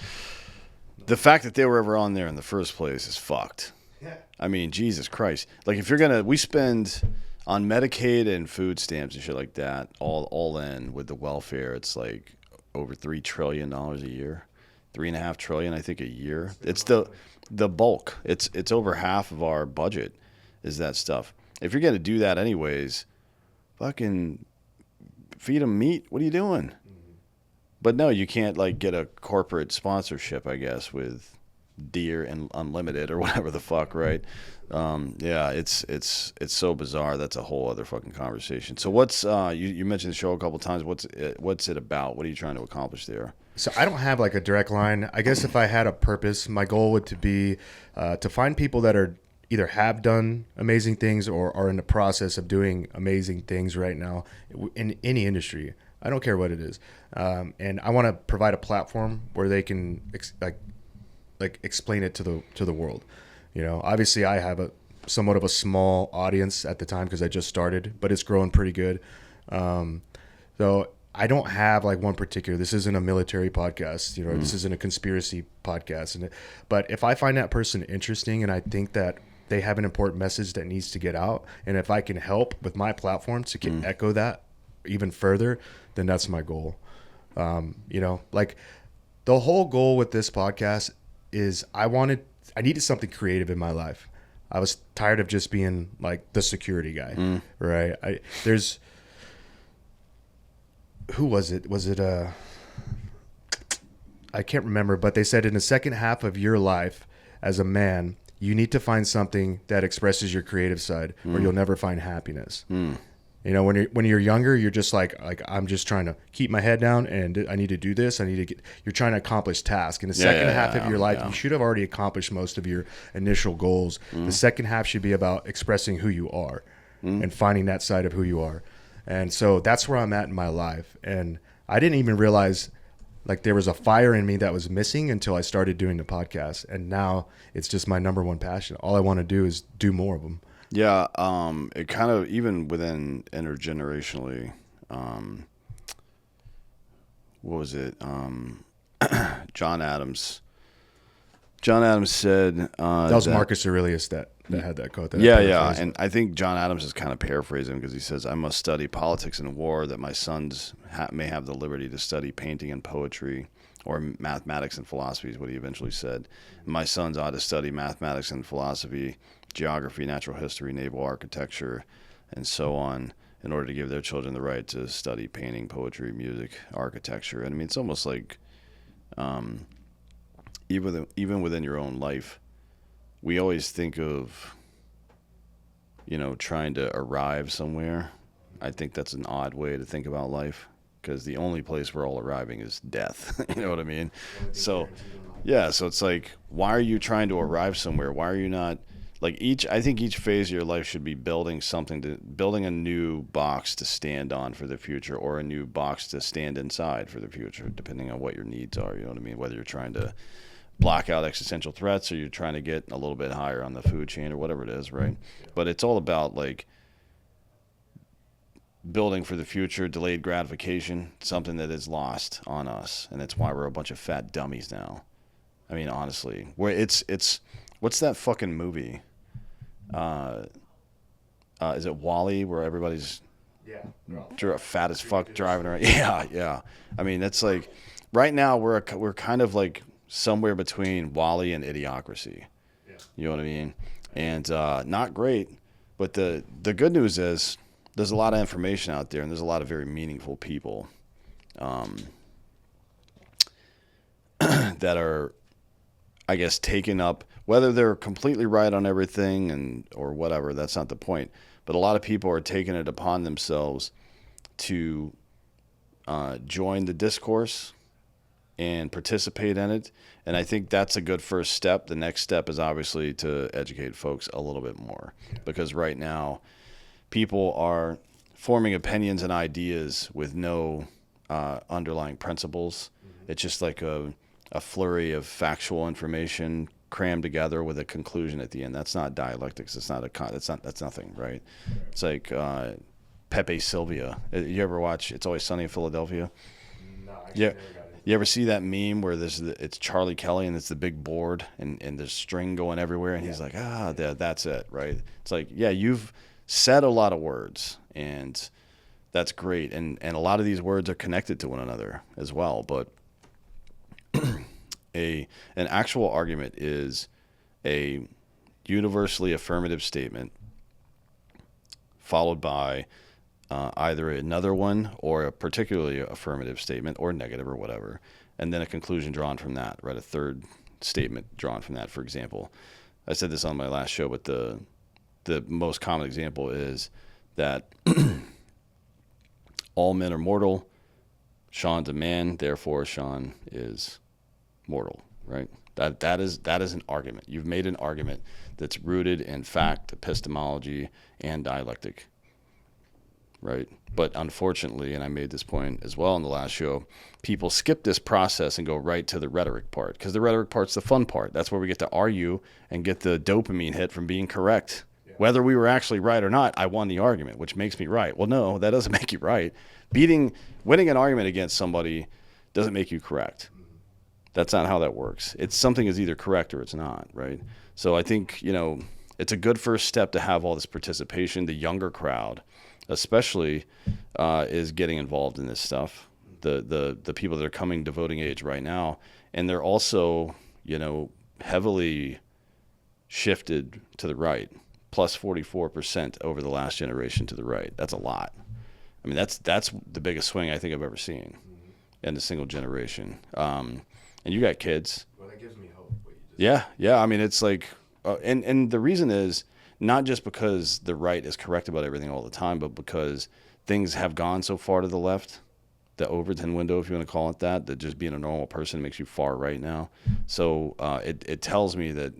The fact that they were ever on there in the first place is fucked. Yeah. I mean, Jesus Christ. Like, if you're we spend on Medicaid and food stamps and shit like that, all in with the welfare, it's like over $3 trillion a year, $3.5 trillion, I think, a year. It's the bulk. It's over half of our budget is that stuff. If you're going to do that anyways, fucking feed them meat. What are you doing? But no, you can't like get a corporate sponsorship, I guess, with Deer and Unlimited or whatever the fuck, right? It's so bizarre. That's a whole other fucking conversation. So what's you mentioned the show a couple of times. What's it about? What are you trying to accomplish there? So I don't have like a direct line. I guess if I had a purpose, my goal would to be to find people that are either have done amazing things or are in the process of doing amazing things right now in any industry. I don't care what it is. And I want to provide a platform where they can explain it to the world. You know, obviously I have somewhat of a small audience at the time because I just started, but it's growing pretty good. So I don't have like one particular, this isn't a military podcast, you know, this isn't a conspiracy podcast. But if I find that person interesting and I think that they have an important message that needs to get out, and if I can help with my platform to echo that even further, then that's my goal. You know, like the whole goal with this podcast is I needed something creative in my life. I was tired of just being like the security guy, right? Who was it? Was it I can't remember, but they said in the second half of your life as a man, you need to find something that expresses your creative side or you'll never find happiness. You know, when you're younger, you're just like I'm just trying to keep my head down and I need to do this. You're trying to accomplish tasks. In the second half of your life, you should have already accomplished most of your initial goals. The second half should be about expressing who you are and finding that side of who you are. And so that's where I'm at in my life. And I didn't even realize like there was a fire in me that was missing until I started doing the podcast. And now it's just my number one passion. All I want to do is do more of them. Yeah, it kind of, even within intergenerationally, what was it? John Adams said... that was Marcus Aurelius that had that quote. Yeah, and I think John Adams is kind of paraphrasing because he says, I must study politics and war that my sons may have the liberty to study painting and poetry, or mathematics and philosophy is what he eventually said. My sons ought to study mathematics and philosophy, geography, natural history, naval architecture, and so on, in order to give their children the right to study painting, poetry, music, architecture. And I mean, it's almost like even within your own life, we always think of, you know, trying to arrive somewhere. I think that's an odd way to think about life, because the only place we're all arriving is death. You know what I mean? So, yeah, so it's like, why are you trying to arrive somewhere? Why are you not... Like I think each phase of your life should be building a new box to stand on for the future, or a new box to stand inside for the future, depending on what your needs are. You know what I mean? Whether you're trying to block out existential threats, or you're trying to get a little bit higher on the food chain, or whatever it is, right? But it's all about like building for the future, delayed gratification, something that is lost on us, and that's why we're a bunch of fat dummies now. I mean, honestly, where it's what's that fucking movie? Is it Wally, where everybody's Yeah. fat as fuck driving around? Yeah. I mean, it's like right now we're kind of like somewhere between Wally and Idiocracy. Yeah. You know what I mean? And not great, but the good news is there's a lot of information out there, and there's a lot of very meaningful people that are, I guess, taking up, whether they're completely right on everything and or whatever. That's not the point. But a lot of people are taking it upon themselves to join the discourse and participate in it. And I think that's a good first step. The next step is obviously to educate folks a little bit more, because right now people are forming opinions and ideas with no underlying principles. It's just like a flurry of factual information crammed together with a conclusion at the end. That's not dialectics. It's not that's nothing, right? It's like Pepe Sylvia. You ever watch It's Always Sunny in Philadelphia? No, Yeah. You ever see that meme where it's Charlie Kelly and it's the big board and there's string going everywhere and he's like, that's it, right? It's like, yeah, you've said a lot of words and that's great. And a lot of these words are connected to one another as well. But an actual argument is a universally affirmative statement followed by either another one or a particularly affirmative statement or negative or whatever, and then a conclusion drawn from that, right? A third statement drawn from that. For example, I said this on my last show, but the most common example is that all men are mortal. Shawn's a man, therefore Shawn is mortal, right? That is an argument. You've made an argument that's rooted in fact, epistemology, and dialectic, right? But unfortunately, and I made this point as well in the last show, people skip this process and go right to the rhetoric part, because the rhetoric part's the fun part. That's where we get to argue and get the dopamine hit from being correct. Yeah. Whether we were actually right or not, I won the argument, which makes me right. Well, no, that doesn't make you right. Winning an argument against somebody doesn't make you correct. That's not how that works. It's something is either correct or it's not, right? So I think, it's a good first step to have all this participation. The younger crowd, especially, is getting involved in this stuff. The people that are coming to voting age right now, and they're also, heavily shifted to the right, plus 44% over the last generation to the right. That's a lot. I mean, that's the biggest swing I think I've ever seen in a single generation. And you got kids. Well, that gives me hope. What you just yeah. I mean, it's like, and the reason is not just because the right is correct about everything all the time, but because things have gone so far to the left, the Overton window, if you want to call it that just being a normal person makes you far right now. So it tells me that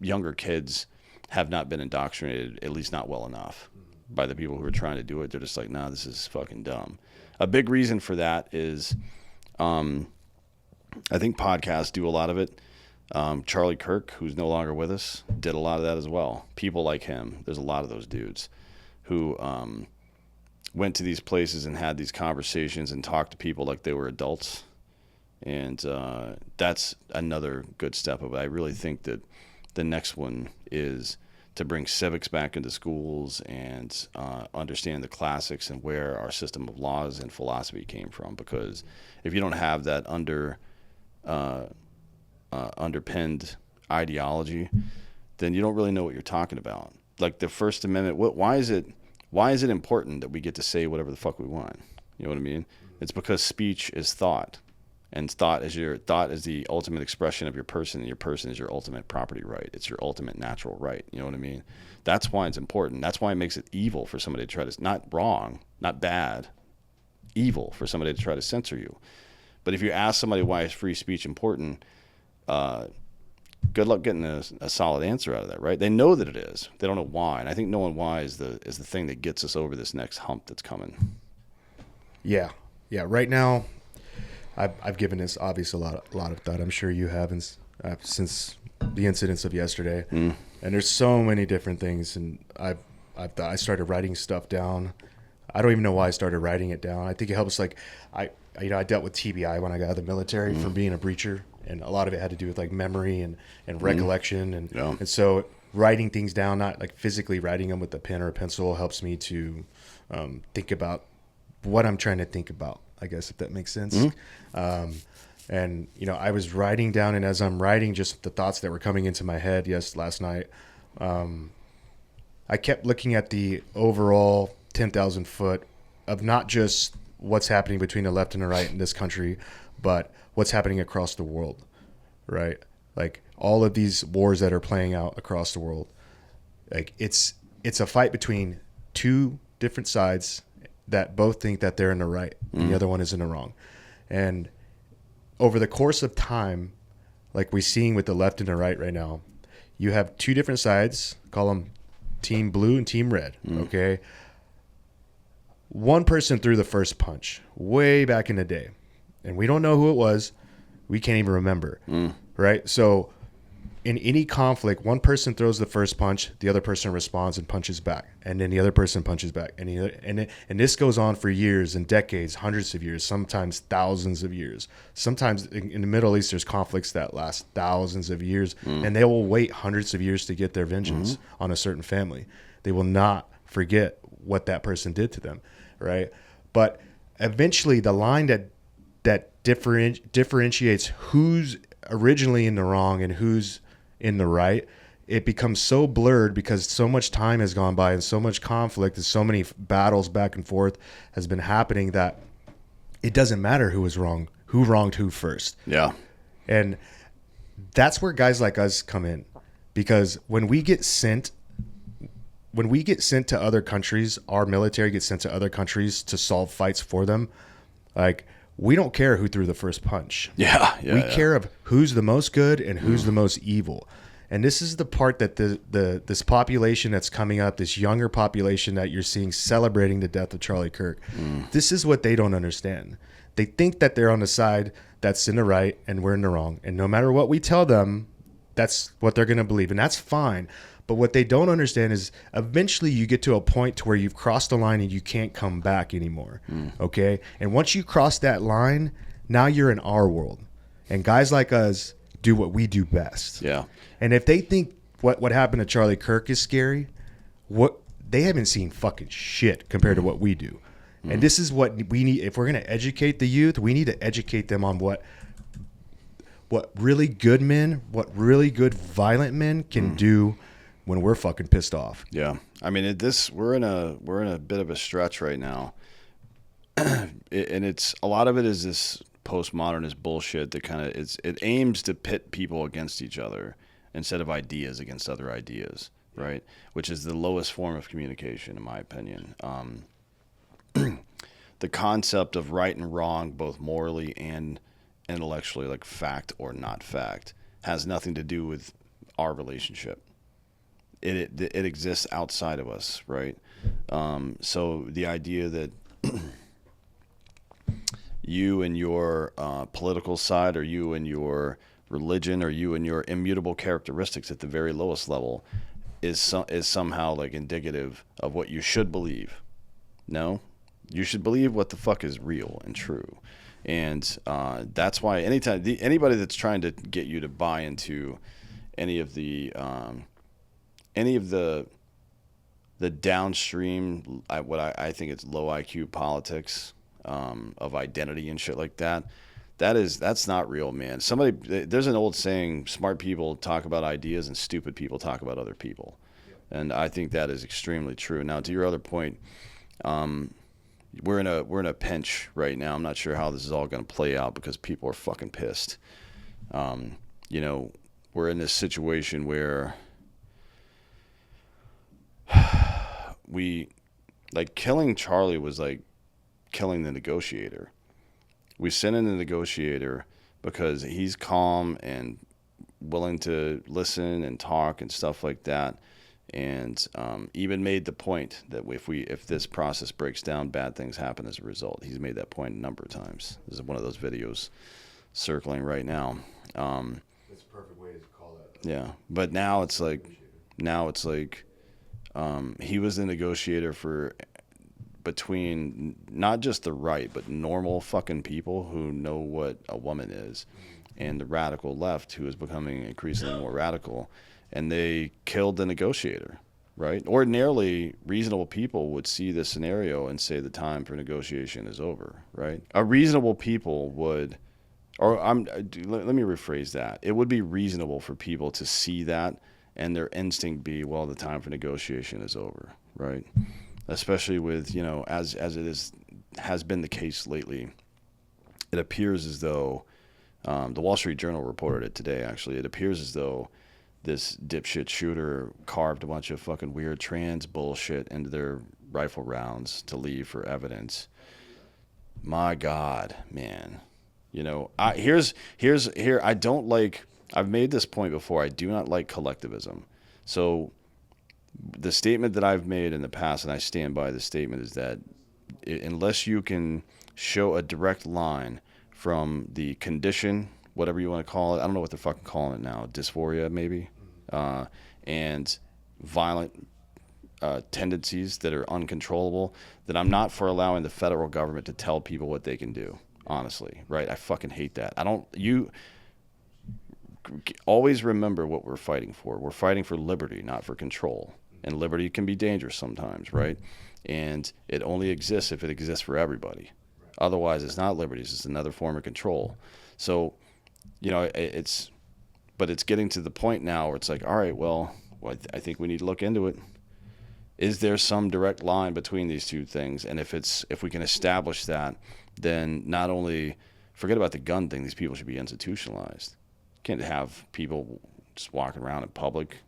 younger kids have not been indoctrinated, at least not well enough, by the people who are trying to do it. They're just like, nah, this is fucking dumb. A big reason for that is, I think podcasts do a lot of it. Charlie Kirk, who's no longer with us, did a lot of that as well. People like him, there's a lot of those dudes who went to these places and had these conversations and talked to people like they were adults. And that's another good step of it. I really think that the next one is to bring civics back into schools and understand the classics and where our system of laws and philosophy came from. Because if you don't have that underpinned ideology, then you don't really know what you're talking about. Like the First Amendment, why is it important that we get to say whatever the fuck we want? You know what I mean? It's because speech is thought, and thought is the ultimate expression of your person, and your person is your ultimate property right. It's your ultimate natural right. You know what I mean? That's why it's important. That's why it makes it evil for somebody to try to, not wrong, not bad, evil for somebody to try to censor you. But if you ask somebody why is free speech important, good luck getting a solid answer out of that, right? They know that it is. They don't know why. And I think knowing why is the thing that gets us over this next hump that's coming. Yeah. Right now, I've given this obviously a lot of thought. I'm sure you have since the incidents of yesterday. And there's so many different things. And I started writing stuff down. I don't even know why I started writing it down. I think it helps. Like I dealt with TBI when I got out of the military from being a breacher, and a lot of it had to do with like memory and recollection, and so writing things down, not like physically writing them with a pen or a pencil, helps me to think about what I'm trying to think about, I guess, if that makes sense. Mm-hmm. And, I was writing down, and as I'm writing just the thoughts that were coming into my head, last night, I kept looking at the overall 10,000 foot of not just what's happening between the left and the right in this country, but what's happening across the world, right? Like all of these wars that are playing out across the world, like it's a fight between two different sides that both think that they're in the right and the other one is in the wrong. And over the course of time, like we're seeing with the left and the right now, you have two different sides, call them Team Blue and Team Red, okay? One person threw the first punch way back in the day, and we don't know who it was. We can't even remember, right? So in any conflict, one person throws the first punch, the other person responds and punches back, and then the other person punches back, and this goes on for years and decades, hundreds of years, sometimes thousands of years. Sometimes in the Middle East, there's conflicts that last thousands of years, and they will wait hundreds of years to get their vengeance on a certain family. They will not forget what that person did to them, right? But eventually, the line that differentiates who's originally in the wrong and who's in the right, it becomes so blurred because so much time has gone by and so much conflict and so many battles back and forth has been happening that it doesn't matter who was wrong, who wronged who first. Yeah. And that's where guys like us come in, because when we get sent to other countries, our military gets sent to other countries to solve fights for them. Like, we don't care who threw the first punch. We care of who's the most good and who's the most evil. And this is the part that this population that's coming up, this younger population that you're seeing celebrating the death of Charlie Kirk, this is what they don't understand. They think that they're on the side that's in the right and we're in the wrong. And no matter what we tell them, that's what they're going to believe. And that's fine. But what they don't understand is eventually you get to a point to where you've crossed the line and you can't come back anymore. Okay? And once you cross that line, now you're in our world. And guys like us do what we do best. Yeah. And if they think what happened to Charlie Kirk is scary, they haven't seen fucking shit compared to what we do. And this is what we need. If we're going to educate the youth, we need to educate them on what really good men, what really good violent men can do when we're fucking pissed off. Yeah. I mean, we're in a bit of a stretch right now. And it's a lot of it is this postmodernist bullshit that kind of it aims to pit people against each other instead of ideas against other ideas, right? Which is the lowest form of communication, in my opinion. The concept of right and wrong, both morally and intellectually, like fact or not fact, has nothing to do with our relationship. It exists outside of us, right? So the idea that you and your political side, or you and your religion, or you and your immutable characteristics at the very lowest level is somehow like indicative of what you should believe. No, you should believe what the fuck is real and true. And that's why anybody that's trying to get you to buy into any of the downstream, what I think it's low IQ politics of identity and shit like that, that's not real, man. There's an old saying: smart people talk about ideas and stupid people talk about other people. And I think that is extremely true. Now, to your other point, we're in a pinch right now. I'm not sure how this is all going to play out because people are fucking pissed. We're in this situation where killing Charlie was like killing the negotiator. We sent in the negotiator because he's calm and willing to listen and talk and stuff like that, and even made the point that if this process breaks down, bad things happen as a result. He's made that point a number of times. This is one of those videos circling right now. That's a perfect way to call that. Yeah, but now it's like he was the negotiator between not just the right, but normal fucking people who know what a woman is. and the radical left, who is becoming increasingly more radical, and they killed the negotiator, right? Ordinarily, reasonable people would see this scenario and say the time for negotiation is over, right? A reasonable people would, let me rephrase that. It would be reasonable for people to see that and their instinct be, well, the time for negotiation is over, right? Especially with, as it has been the case lately, it appears as though, the Wall Street Journal reported it today, actually. It appears as though this dipshit shooter carved a bunch of fucking weird trans bullshit into their rifle rounds to leave for evidence. My God, man. I don't like, I've made this point before, I do not like collectivism. So the statement that I've made in the past, and I stand by the statement, is that unless you can show a direct line from the condition, whatever you want to call it, I don't know what they're fucking calling it now, dysphoria maybe, and violent tendencies that are uncontrollable, then I'm not for allowing the federal government to tell people what they can do. Honestly, right? I fucking hate that. You always remember what we're fighting for. We're fighting for liberty, not for control. And liberty can be dangerous sometimes, right? And it only exists if it exists for everybody. Otherwise, it's not liberty. It's just another form of control. So, it's getting to the point now where it's like, all right, well, I think we need to look into it. Is there some direct line between these two things? And if we can establish that, then not only forget about the gun thing, these people should be institutionalized. You can't have people just walking around in public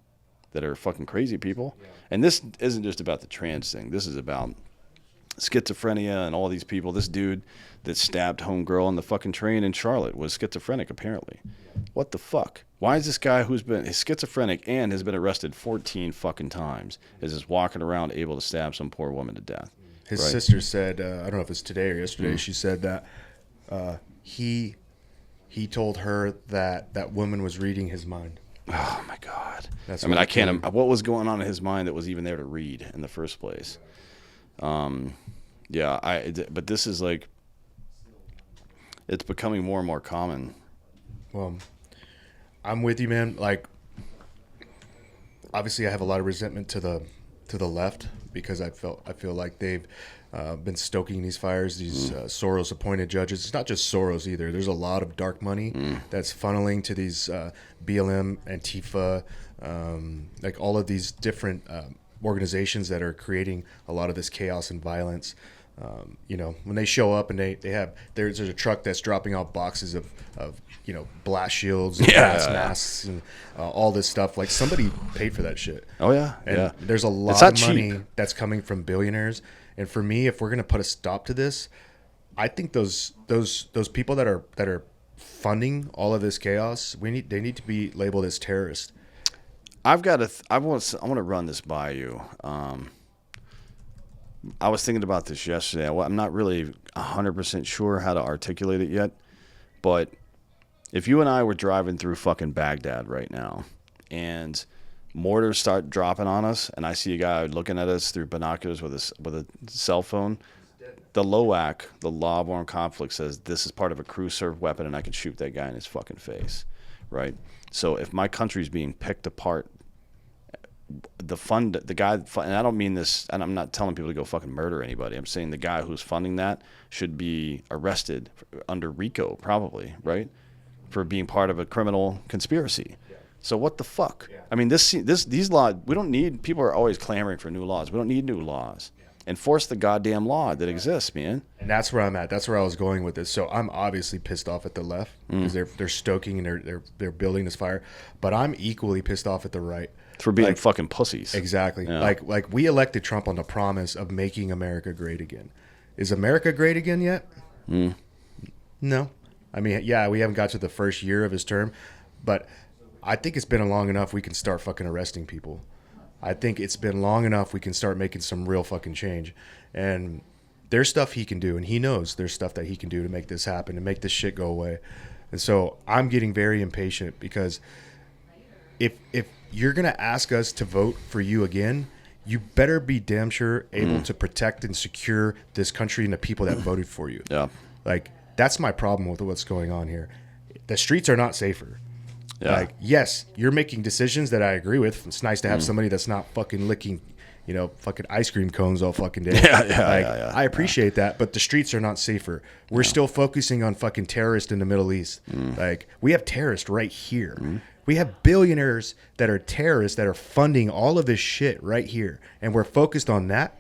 that are fucking crazy people. Yeah. And this isn't just about the trans thing. This is about schizophrenia and all these people. This dude that stabbed homegirl on the fucking train in Charlotte was schizophrenic, apparently. Yeah. What the fuck? Why is this guy who's been schizophrenic and has been arrested 14 fucking times is just walking around able to stab some poor woman to death? His sister said, I don't know if it's today or yesterday, she said that he told her that woman was reading his mind. Oh, my God. I can't. What was going on in his mind that was even there to read in the first place? But this is like, it's becoming more and more common. Well, I'm with you, man. Like, obviously I have a lot of resentment to the left, because I feel like they've been stoking these fires, these Soros-appointed judges. It's not just Soros either. There's a lot of dark money that's funneling to these BLM, Antifa, like all of these different organizations that are creating a lot of this chaos and violence. When they show up and there's a truck that's dropping off boxes of blast shields and gas masks and all this stuff. Like, somebody paid for that shit. Oh yeah, and there's a lot of money that's coming from billionaires. And for me, if we're gonna put a stop to this, I think those people that are funding all of this chaos, they need to be labeled as terrorists. I want to run this by you. I was thinking about this yesterday. I'm not really 100% sure how to articulate it yet, but if you and I were driving through fucking Baghdad right now and mortars start dropping on us and I see a guy looking at us through binoculars with a cell phone, the LOAC, the Law of Armed Conflict, says this is part of a crew served weapon and I can shoot that guy in his fucking face, right? So if my country's being picked apart, the guy, and I don't mean this, and I'm not telling people to go fucking murder anybody. I'm saying the guy who's funding that should be arrested under RICO, probably, right, for being part of a criminal conspiracy. Yeah. So what the fuck? Yeah. I mean, these laws, we don't need. People are always clamoring for new laws. We don't need new laws. Yeah. Enforce the goddamn law that exists, man. And that's where I'm at. That's where I was going with this. So I'm obviously pissed off at the left because they're stoking and they're building this fire, but I'm equally pissed off at the right. For being fucking pussies. Exactly. Yeah. Like we elected Trump on the promise of making America great again. Is America great again yet? No. I mean, yeah, we haven't got to the first year of his term, but I think it's been long enough we can start fucking arresting people. I think it's been long enough we can start making some real fucking change. And there's stuff he can do, and he knows there's stuff that he can do to make this happen, to make this shit go away. And so I'm getting very impatient because if you're going to ask us to vote for you again, you better be damn sure able to protect and secure this country and the people that voted for you. Yeah. Like, that's my problem with what's going on here. the streets are not safer. Yeah. Like, yes, you're making decisions that I agree with. It's nice to have somebody that's not fucking licking, fucking ice cream cones all fucking day. I appreciate that, but the streets are not safer. We're still focusing on fucking terrorists in the Middle East. Like, we have terrorists right here. We have billionaires that are terrorists that are funding all of this shit right here, and we're focused on that.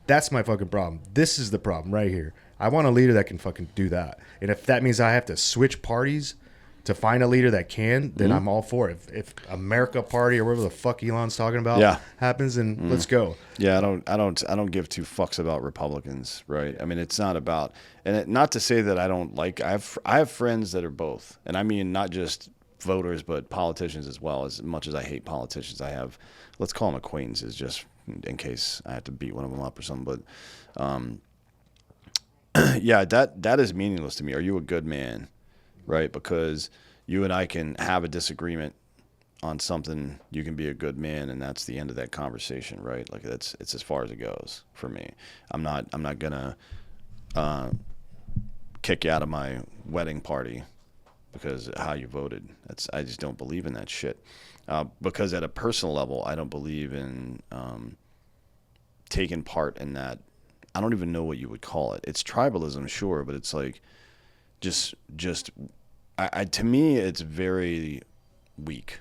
That's my fucking problem. This is the problem right here. I want a leader that can fucking do that. And if that means I have to switch parties to find a leader that can, then I'm all for it. If America Party or whatever the fuck Elon's talking about happens, then let's go. Yeah, I don't give two fucks about Republicans, right? I mean, it's not about, not to say that I don't like. I have friends that are both, and I mean not just voters, but politicians as well. As much as I hate politicians, I have, let's call them acquaintances, just in case I have to beat one of them up or something. But yeah, that is meaningless to me. Are you a good man? Right, because you and I can have a disagreement on something. You can be a good man, and that's the end of that conversation, right? Like it's as far as it goes for me. I'm not gonna kick you out of my wedding party because of how you voted. I just don't believe in that shit. Because at a personal level, I don't believe in taking part in that. I don't even know what you would call it. It's tribalism, sure, but it's like. Just, to me, it's very weak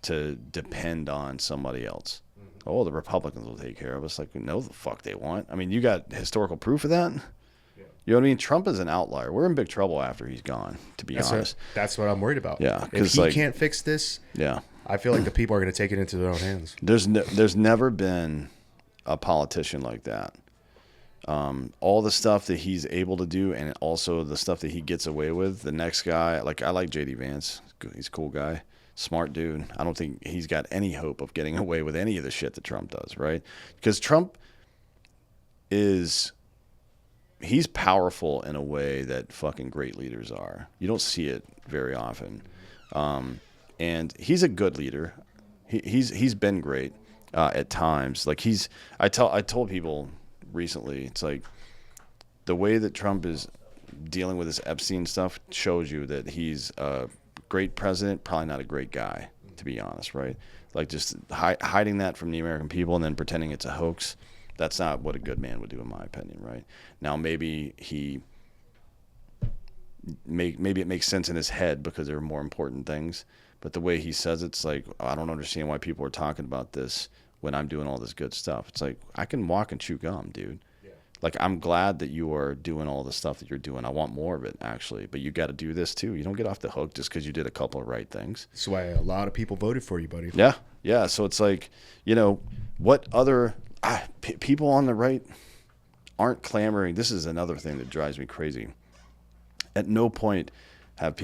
to depend on somebody else. Oh, the Republicans will take care of us. Like, no, the fuck they want. I mean, you got historical proof of that? Yeah. You know what I mean? Trump is an outlier. We're in big trouble after he's gone, to be honest. That's what I'm worried about. Yeah. If he can't fix this, yeah, I feel like the people are going to take it into their own hands. There's never been a politician like that. All the stuff that he's able to do, and also the stuff that he gets away with. The next guy, like I like JD Vance. He's a cool guy, smart dude. I don't think he's got any hope of getting away with any of the shit that Trump does, right? Because Trump he's powerful in a way that fucking great leaders are. You don't see it very often. And he's a good leader. He's been great at times. Like I told people recently, it's like the way that Trump is dealing with this Epstein stuff shows you that he's a great president, probably not a great guy, to be honest, right? Like just hiding that from the American people and then pretending it's a hoax. That's not what a good man would do, in my opinion, right? Now, maybe maybe it makes sense in his head because there are more important things, but the way he says it's like, I don't understand why people are talking about this when I'm doing all this good stuff. It's like, I can walk and chew gum, dude. Yeah. Like, I'm glad that you are doing all the stuff that you're doing. I want more of it, actually. But you got to do this, too. You don't get off the hook just because you did a couple of right things. That's why a lot of people voted for you, buddy. Yeah. Yeah. So it's like, what other people on the right aren't clamoring. This is another thing that drives me crazy. At no point have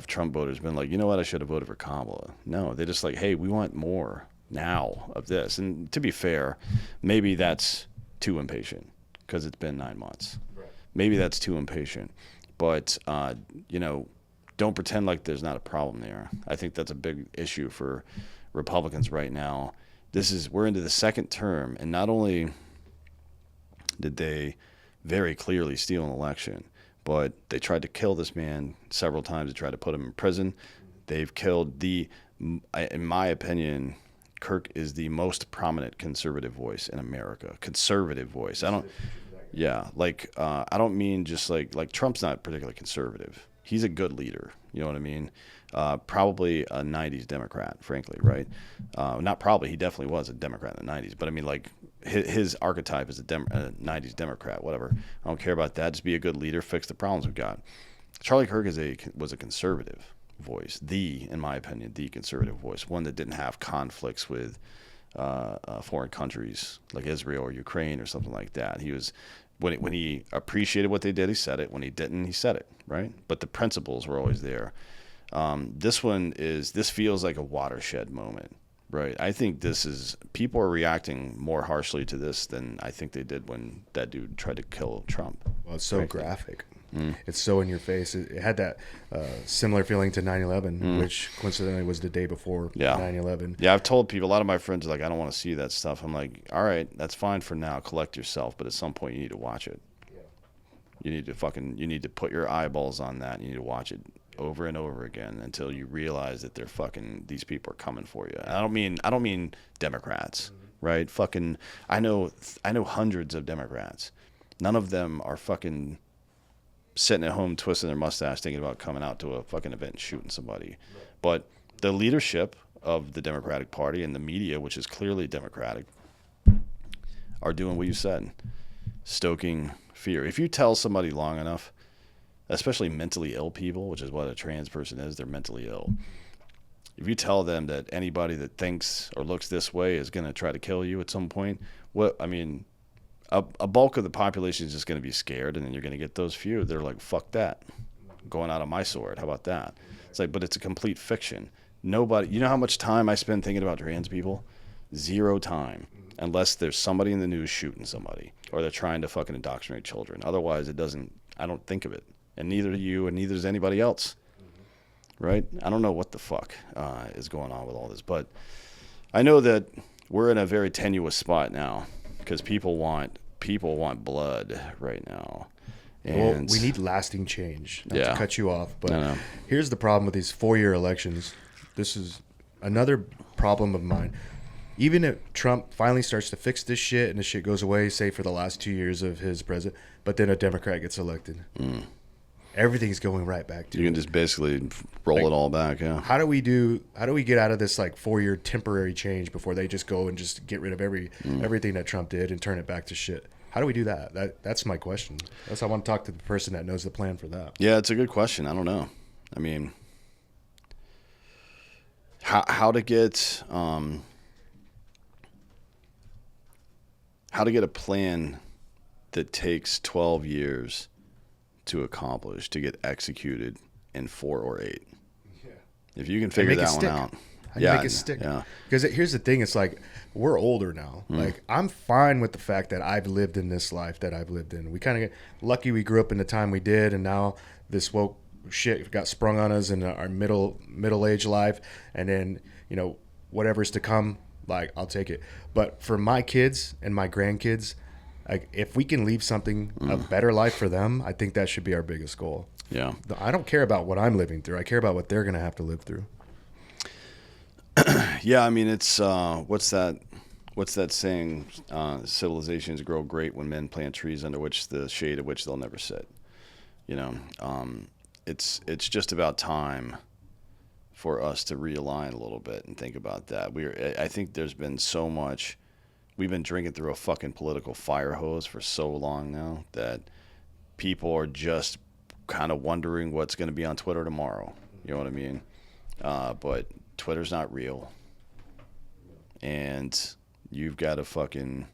Trump voters been like, you know what, I should have voted for Kamala. No, they're just like, hey, we want more now of this. And to be fair, maybe that's too impatient because it's been 9 months. Right. Maybe that's too impatient. But, don't pretend like there's not a problem there. I think that's a big issue for Republicans right now. We're into the second term, and not only did they very clearly steal an election, but they tried to kill this man several times. They tried to put him in prison. They've killed in my opinion, Kirk is the most prominent conservative voice in America. Conservative voice. I don't mean just like Trump's not particularly conservative. He's a good leader. You know what I mean? Probably a 90s Democrat, frankly, right? Not probably. He definitely was a Democrat in the 90s. But I mean, like, his archetype is a 90s Democrat, whatever. I don't care about that. Just be a good leader, fix the problems we've got. Charlie Kirk was a conservative voice, in my opinion, the conservative voice, one that didn't have conflicts with foreign countries like Israel or Ukraine or something like that. He was, when he appreciated what they did, he said it. When he didn't, he said it, right? But the principles were always there. This feels like a watershed moment, right? I think people are reacting more harshly to this than I think they did when that dude tried to kill Trump. Well, it's so graphic. It's so in your face. It had that similar feeling to 9/11, which coincidentally was the day before 9/11. Yeah, I've told people, a lot of my friends are like, I don't want to see that stuff. I'm like, all right, that's fine for now. Collect yourself, but at some point you need to watch it. Yeah. You need to put your eyeballs on that. You need to watch it over and over again until you realize that these people are coming for you. And I don't mean Democrats, right? Fucking, I know hundreds of Democrats. None of them are fucking sitting at home twisting their mustache thinking about coming out to a fucking event and shooting somebody. But the leadership of the Democratic Party and the media, which is clearly Democratic, are doing what you said, stoking fear. If you tell somebody long enough, especially mentally ill people, which is what a trans person is, they're mentally ill. If you tell them that anybody that thinks or looks this way is going to try to kill you at some point, a bulk of the population is just going to be scared, and then you're going to get those few. They're like, fuck that. Going out on my sword. How about that? It's like, but it's a complete fiction. Nobody, you know how much time I spend thinking about trans people? 0 time. Unless there's somebody in the news shooting somebody, or they're trying to fucking indoctrinate children. Otherwise, I don't think of it. And neither do you, and neither does anybody else. Right? I don't know what the fuck is going on with all this, but I know that we're in a very tenuous spot now because people want blood right now. And well, we need lasting change. Not to cut you off, but no. Here's the problem with these 4-year elections. This is another problem of mine. Even if Trump finally starts to fix this shit and this shit goes away, say for the last 2 years of his president, but then a Democrat gets elected. Everything's going right back to you can just basically roll it all back. Yeah. How do we get out of this like 4-year temporary change before they just go and just get rid of everything that Trump did and turn it back to shit? How do we do that? That's my question. I want to talk to the person that knows the plan for that. Yeah, it's a good question. I don't know. I mean, how to get a plan that takes 12 years to accomplish, to get executed in 4 or 8. Yeah. If you can figure that one out. How do you make it stick? Yeah. Because here's the thing. It's like, we're older now. Like, I'm fine with the fact that I've lived in this life that I've lived in. We kind of get lucky we grew up in the time we did, and now this woke shit got sprung on us in our middle-aged life. And then, whatever's to come, like, I'll take it. But for my kids and my grandkids, like, if we can leave something, a better life for them, I think that should be our biggest goal. Yeah. I don't care about what I'm living through. I care about what they're going to have to live through. Yeah, I mean, it's what's that saying? Civilizations grow great when men plant trees under which the shade of which they'll never sit. It's just about time for us to realign a little bit and think about that. I think there's been so much. We've been drinking through a fucking political fire hose for so long now that people are just kind of wondering what's going to be on Twitter tomorrow. You know what I mean? But Twitter's not real. And you've got to fucking,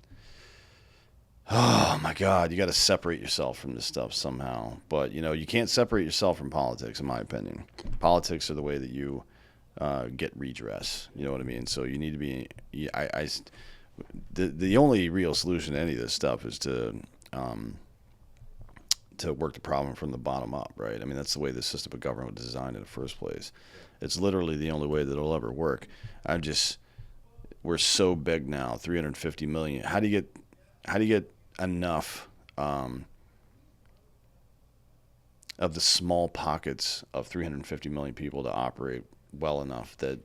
oh my God, you got to separate yourself from this stuff somehow. But, you can't separate yourself from politics, in my opinion. Politics are the way that you get redress. You know what I mean? So you need to be, the only real solution to any of this stuff is to work the problem from the bottom up, right? I mean, that's the way the system of government was designed in the first place. It's literally the only way that it'll ever work. We're so big now, 350 million. How do you get enough of the small pockets of 350 million people to operate well enough that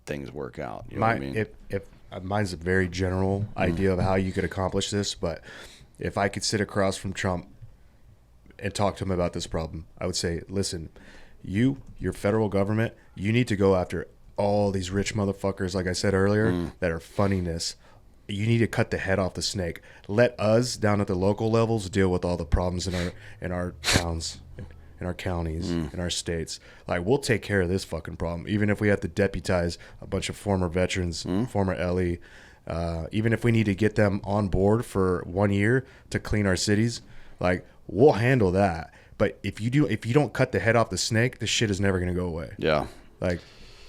things work out? You know what I mean? Mine's a very general idea of how you could accomplish this, but if I could sit across from Trump and talk to him about this problem, I would say, listen, your federal government, you need to go after all these rich motherfuckers, like I said earlier, that are funding this. You need to cut the head off the snake. Let us down at the local levels deal with all the problems in our towns, in our counties, in our states. Like, we'll take care of this fucking problem, even if we have to deputize a bunch of former veterans, former LE. Even if we need to get them on board for 1 year to clean our cities, like, we'll handle that. But if you don't cut the head off the snake, this shit is never going to go away. Yeah. Like,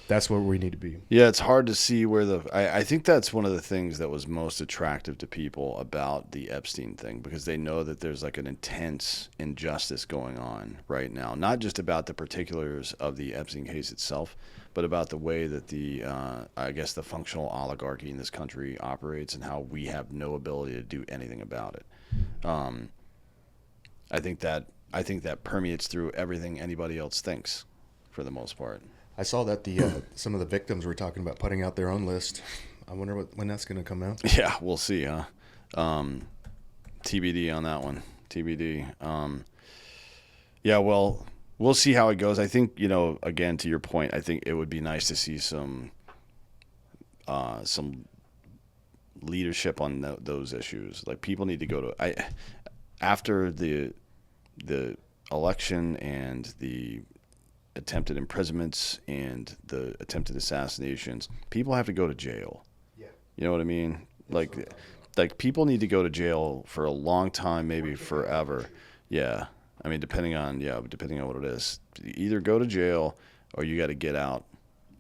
that's where we need to be. Yeah, it's hard to see where I think that's one of the things that was most attractive to people about the Epstein thing, because they know that there's like an intense injustice going on right now. Not just about the particulars of the Epstein case itself, but about the way that the functional oligarchy in this country operates and how we have no ability to do anything about it. I think that permeates through everything anybody else thinks. for the most part. I saw that the some of the victims were talking about putting out their own list. I wonder when that's going to come out. Yeah, we'll see, huh? TBD on that one. TBD. Yeah, well, we'll see how it goes. I think, again, to your point, I think it would be nice to see some leadership on those issues. Like, people need to go to after the election and the attempted imprisonments and the attempted assassinations, people have to go to jail. Yeah. You know what I mean? Like people need to go to jail for a long time, maybe forever. Yeah. I mean, depending on what it is. Either go to jail or you got to get out,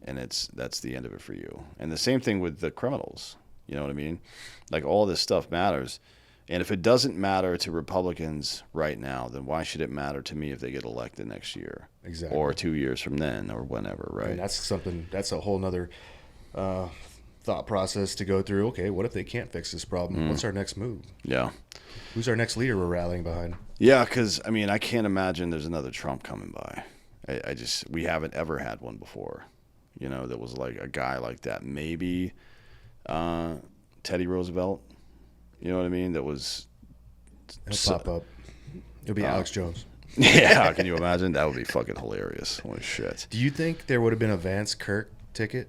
and that's the end of it for you. And the same thing with the criminals. You know what I mean? Like, all this stuff matters. And if it doesn't matter to Republicans right now, then why should it matter to me if they get elected next year? Exactly. Or 2 years from then, or whenever, right? And that's a whole nother thought process to go through. Okay, what if they can't fix this problem? What's our next move? Yeah. Who's our next leader we're rallying behind? Yeah, because, I mean, I can't imagine there's another Trump coming by. We haven't ever had one before, that was like a guy like that. Maybe Teddy Roosevelt, you know what I mean? That was... It'll pop up. It'll be Alex Jones. Yeah, can you imagine? That would be fucking hilarious. Holy shit. Do you think there would have been a Vance Kirk ticket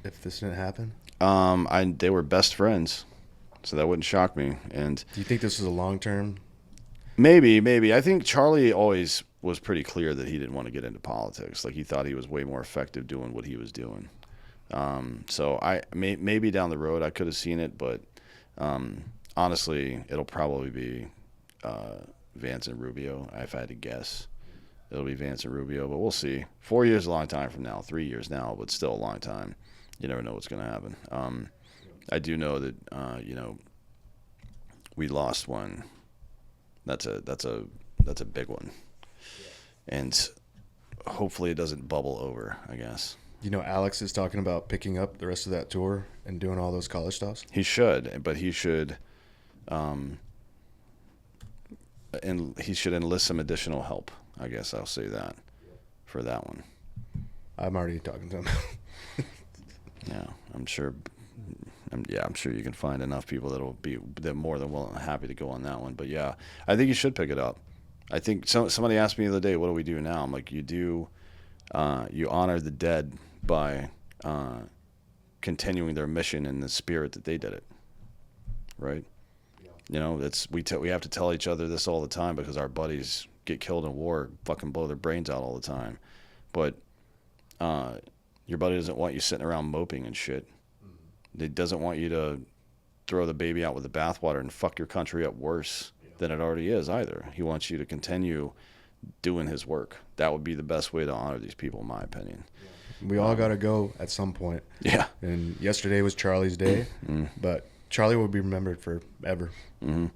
if this didn't happen? They were best friends, so that wouldn't shock me. And do you think this was a long-term? Maybe. I think Charlie always was pretty clear that he didn't want to get into politics. Like, he thought he was way more effective doing what he was doing. So maybe down the road I could have seen it, but honestly, it'll probably be Vance and Rubio. If I had to guess, it'll be Vance and Rubio, but we'll see. 4 years is a long time from now. 3 years now, but still a long time. You never know what's going to happen. I do know that we lost one. That's a big one, and hopefully it doesn't bubble over, I guess. Alex is talking about picking up the rest of that tour and doing all those college stops. He should, but he should, and he should enlist some additional help. I guess I'll say that for that one. I'm already talking to him. Yeah, I'm sure you can find enough people that more than happy to go on that one. But yeah, I think you should pick it up. I think somebody asked me the other day, what do we do now? I'm like, you honor the dead by continuing their mission in the spirit that they did it, right? Yeah. We have to tell each other this all the time because our buddies get killed in war, fucking blow their brains out all the time. But your buddy doesn't want you sitting around moping and shit. He doesn't want you to throw the baby out with the bathwater and fuck your country up worse than it already is either. He wants you to continue doing his work. That would be the best way to honor these people, in my opinion. We all got to go at some point. Yeah. And yesterday was Charlie's day, but Charlie will be remembered forever. Mm-hmm.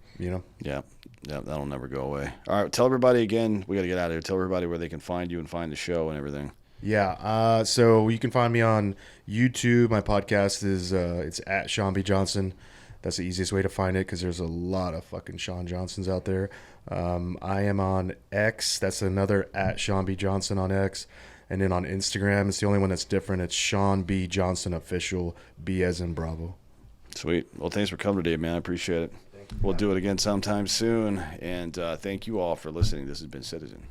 Yeah, that'll never go away. All right, tell everybody again. We got to get out of here. Tell everybody where they can find you and find the show and everything. Yeah, so you can find me on YouTube. My podcast is it's at Shawn B. Johnson. That's the easiest way to find it because there's a lot of fucking Shawn Johnsons out there. I am on X. That's another at Shawn B. Johnson on X. And then on Instagram, it's the only one that's different. It's Shawn B. Johnson Official, B as in Bravo. Sweet. Well, thanks for coming today, man. I appreciate it. We'll do it again sometime soon. And thank you all for listening. This has been Citizen.